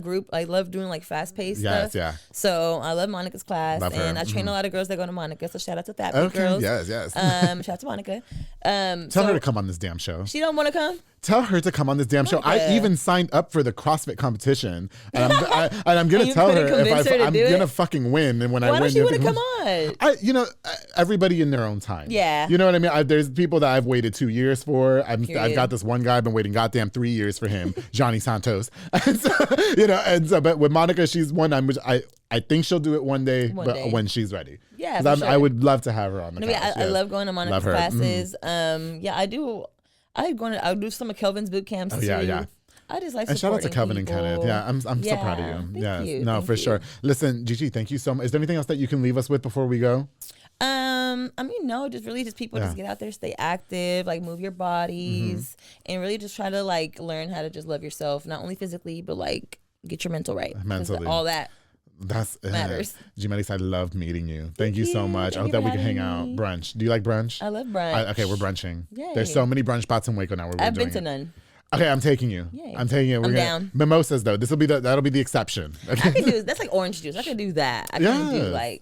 group. I love doing like fast paced stuff. Yeah. So I love Monica's class, and I train a lot of girls that go to Monica. So shout out to that girls. Yes. Shout out to Monica. Tell her to come on this damn show. She don't want to come? Tell her to come on this damn show. I even signed up for the CrossFit competition, and I'm gonna tell her if I'm gonna fucking win. And when I win, why don't you want to come on? Everybody in their own time. Yeah. You know what I mean? There's people that I've waited 2 years for. I've got this one guy I've been waiting goddamn 3 years for him, Johnny Santos. But with Monica, she's one. I think she'll do it one day, when she's ready. Yeah, I would love to have her on the couch. I love going to Monica's classes. I do. I'll do some of Kelvin's boot camps too. Yeah. I just like supporting. And shout out to Kelvin people. and Kenneth. Yeah, I'm so proud of you. Thank you. No, for sure. Listen, Gigi, thank you so much. Is there anything else that you can leave us with before we go? No, just people just get out there, stay active, like move your bodies, and really just try to like learn how to just love yourself, not only physically, but like get your mental right. Mentally. All that. That's matters. Gimarys, I loved meeting you. Thank you so much. I hope that we can hang out. Brunch. Do you like brunch? I love brunch. Okay, we're brunching. Yay. There's so many brunch spots in Waco now. I've been to none. Okay, I'm taking you. Yay. I'm taking you. I'm down. Mimosas though. That'll be the exception. Okay? I can do that's like orange juice. I can do that. I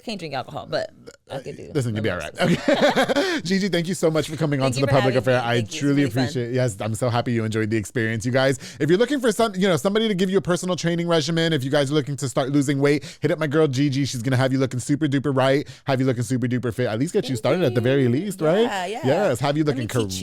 can't drink alcohol, but I could do. Listen, you'll be all right. Okay. Gigi, thank you so much for coming on to the Public Affair. I truly appreciate it. Yes, I'm so happy you enjoyed the experience. You guys, if you're looking for somebody to give you a personal training regimen, if you guys are looking to start losing weight, hit up my girl Gigi. She's gonna have you looking super duper right, have you looking super duper fit. At least get you started at the very least, right? Yeah. Yes, have you looking correct. Teach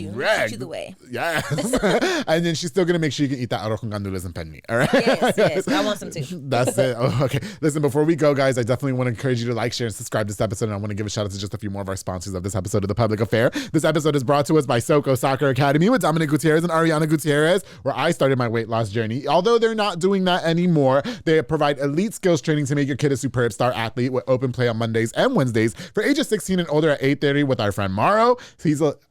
you the way. Yes. And then she's still gonna make sure you can eat that arroz con gandules and penne. All right. Yes. I want some too. That's it. Oh, okay. Listen, before we go, guys, I definitely want to encourage you to like, share, and subscribe to this episode. And I want to give a shout out to just a few more of our sponsors of this episode of The Public Affair. This episode is brought to us by Soko Soccer Academy with Dominic Gutierrez and Ariana Gutierrez, where I started my weight loss journey. Although they're not doing that anymore, they provide elite skills training to make your kid a superb star athlete with open play on Mondays and Wednesdays for ages 16 and older at 8:30 with our friend Maro.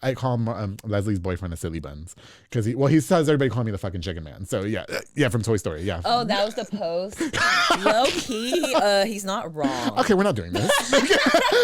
I call him Leslie's boyfriend, a silly buns, because he says everybody call me the fucking chicken man. So yeah, from Toy Story. Yeah. Oh, that was the post. Low key, he's not wrong. Okay, we're not doing this.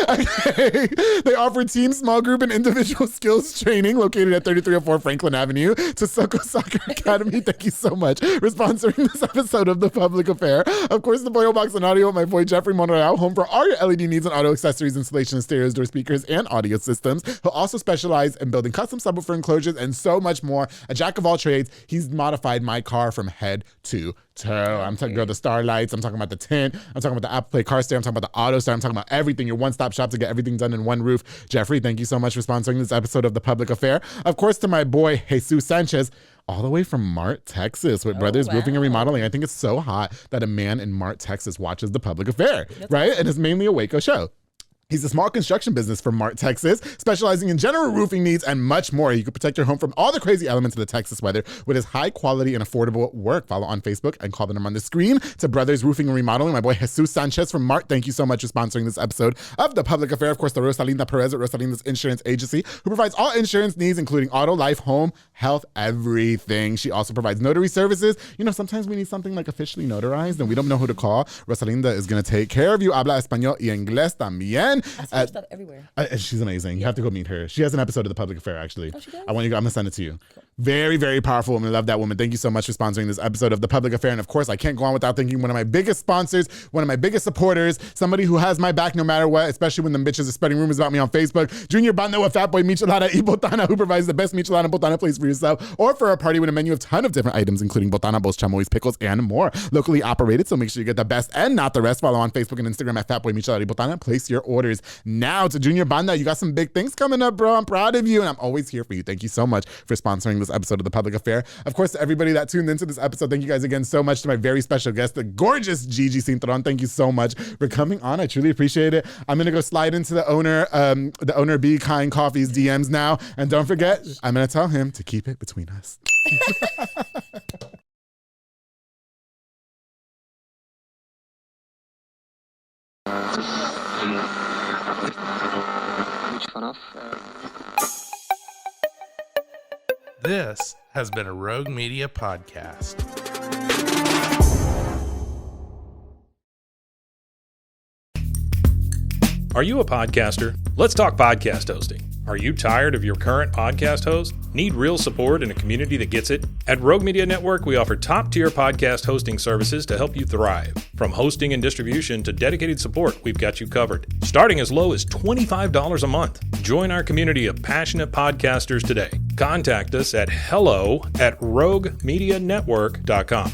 Okay. They offer team, small group, and individual skills training located at 3304 Franklin Avenue to Soko Soccer Academy. Thank you so much for sponsoring this episode of The Public Affair. Of course, the Boyo Box and Audio with my boy Jeffrey Monreal, home for all your LED needs and auto accessories, installation of stereos, door speakers, and audio systems. He'll also specialize in building custom subwoofer enclosures and so much more. A jack of all trades, he's modified my car from head to toe. I'm talking about the Starlights. I'm talking about the tint. I'm talking about the Apple Play car stand. I'm talking about the auto stand. I'm talking about everything. Your one-stop shop to get everything done in one roof. Jeffrey, thank you so much for sponsoring this episode of The Public Affair. Of course, to my boy, Jesus Sanchez, all the way from Mart, Texas, with Brothers Roofing and Remodeling. I think it's so hot that a man in Mart, Texas watches The Public Affair, right? And it's mainly a Waco show. He's a small construction business from Mart, Texas, specializing in general roofing needs and much more. You can protect your home from all the crazy elements of the Texas weather with his high quality and affordable work. Follow on Facebook and call the number on the screen to Brothers Roofing and Remodeling. My boy Jesus Sanchez from Mart, thank you so much for sponsoring this episode of The Public Affair. Of course, the Rosalinda Perez at Rosalinda's Insurance Agency, who provides all insurance needs, including auto, life, home, health, everything. She also provides notary services. You know, sometimes we need something like officially notarized and we don't know who to call. Rosalinda is going to take care of you. Habla español y inglés también. Everywhere. She's amazing. You have to go meet her. She has an episode of The Public Affair, actually. Oh, she does? I'm going to send it to you. Cool. Very, very powerful woman. Love that woman. Thank you so much for sponsoring this episode of The Public Affair. And of course, I can't go on without thanking one of my biggest sponsors, one of my biggest supporters, somebody who has my back no matter what, especially when the bitches are spreading rumors about me on Facebook. Junior Banda with Fatboy Michelada y Botana, who provides the best Michelada and Botana place for yourself or for a party with a menu of ton of different items, including Botana, Bos Chamois, pickles, and more. Locally operated, so make sure you get the best and not the rest. Follow on Facebook and Instagram at Fatboy Michelada y Botana. Place your orders now to Junior Banda. You got some big things coming up, bro. I'm proud of you, and I'm always here for you. Thank you so much for sponsoring this episode of The Public Affair. Of course, to everybody that tuned into this episode, thank you guys again so much. To my very special guest, the gorgeous Gigi Cintron. Thank you so much for coming on. I truly appreciate it. I'm gonna go slide into the owner Be Kind Coffee's DMs now, and don't forget, I'm gonna tell him to keep it between us. This has been a Rogue Media podcast. Are you a podcaster? Let's talk podcast hosting. Are you tired of your current podcast host? Need real support in a community that gets it? At Rogue Media Network, we offer top-tier podcast hosting services to help you thrive. From hosting and distribution to dedicated support, we've got you covered. Starting as low as $25 a month. Join our community of passionate podcasters today. Contact us at hello@roguemedianetwork.com.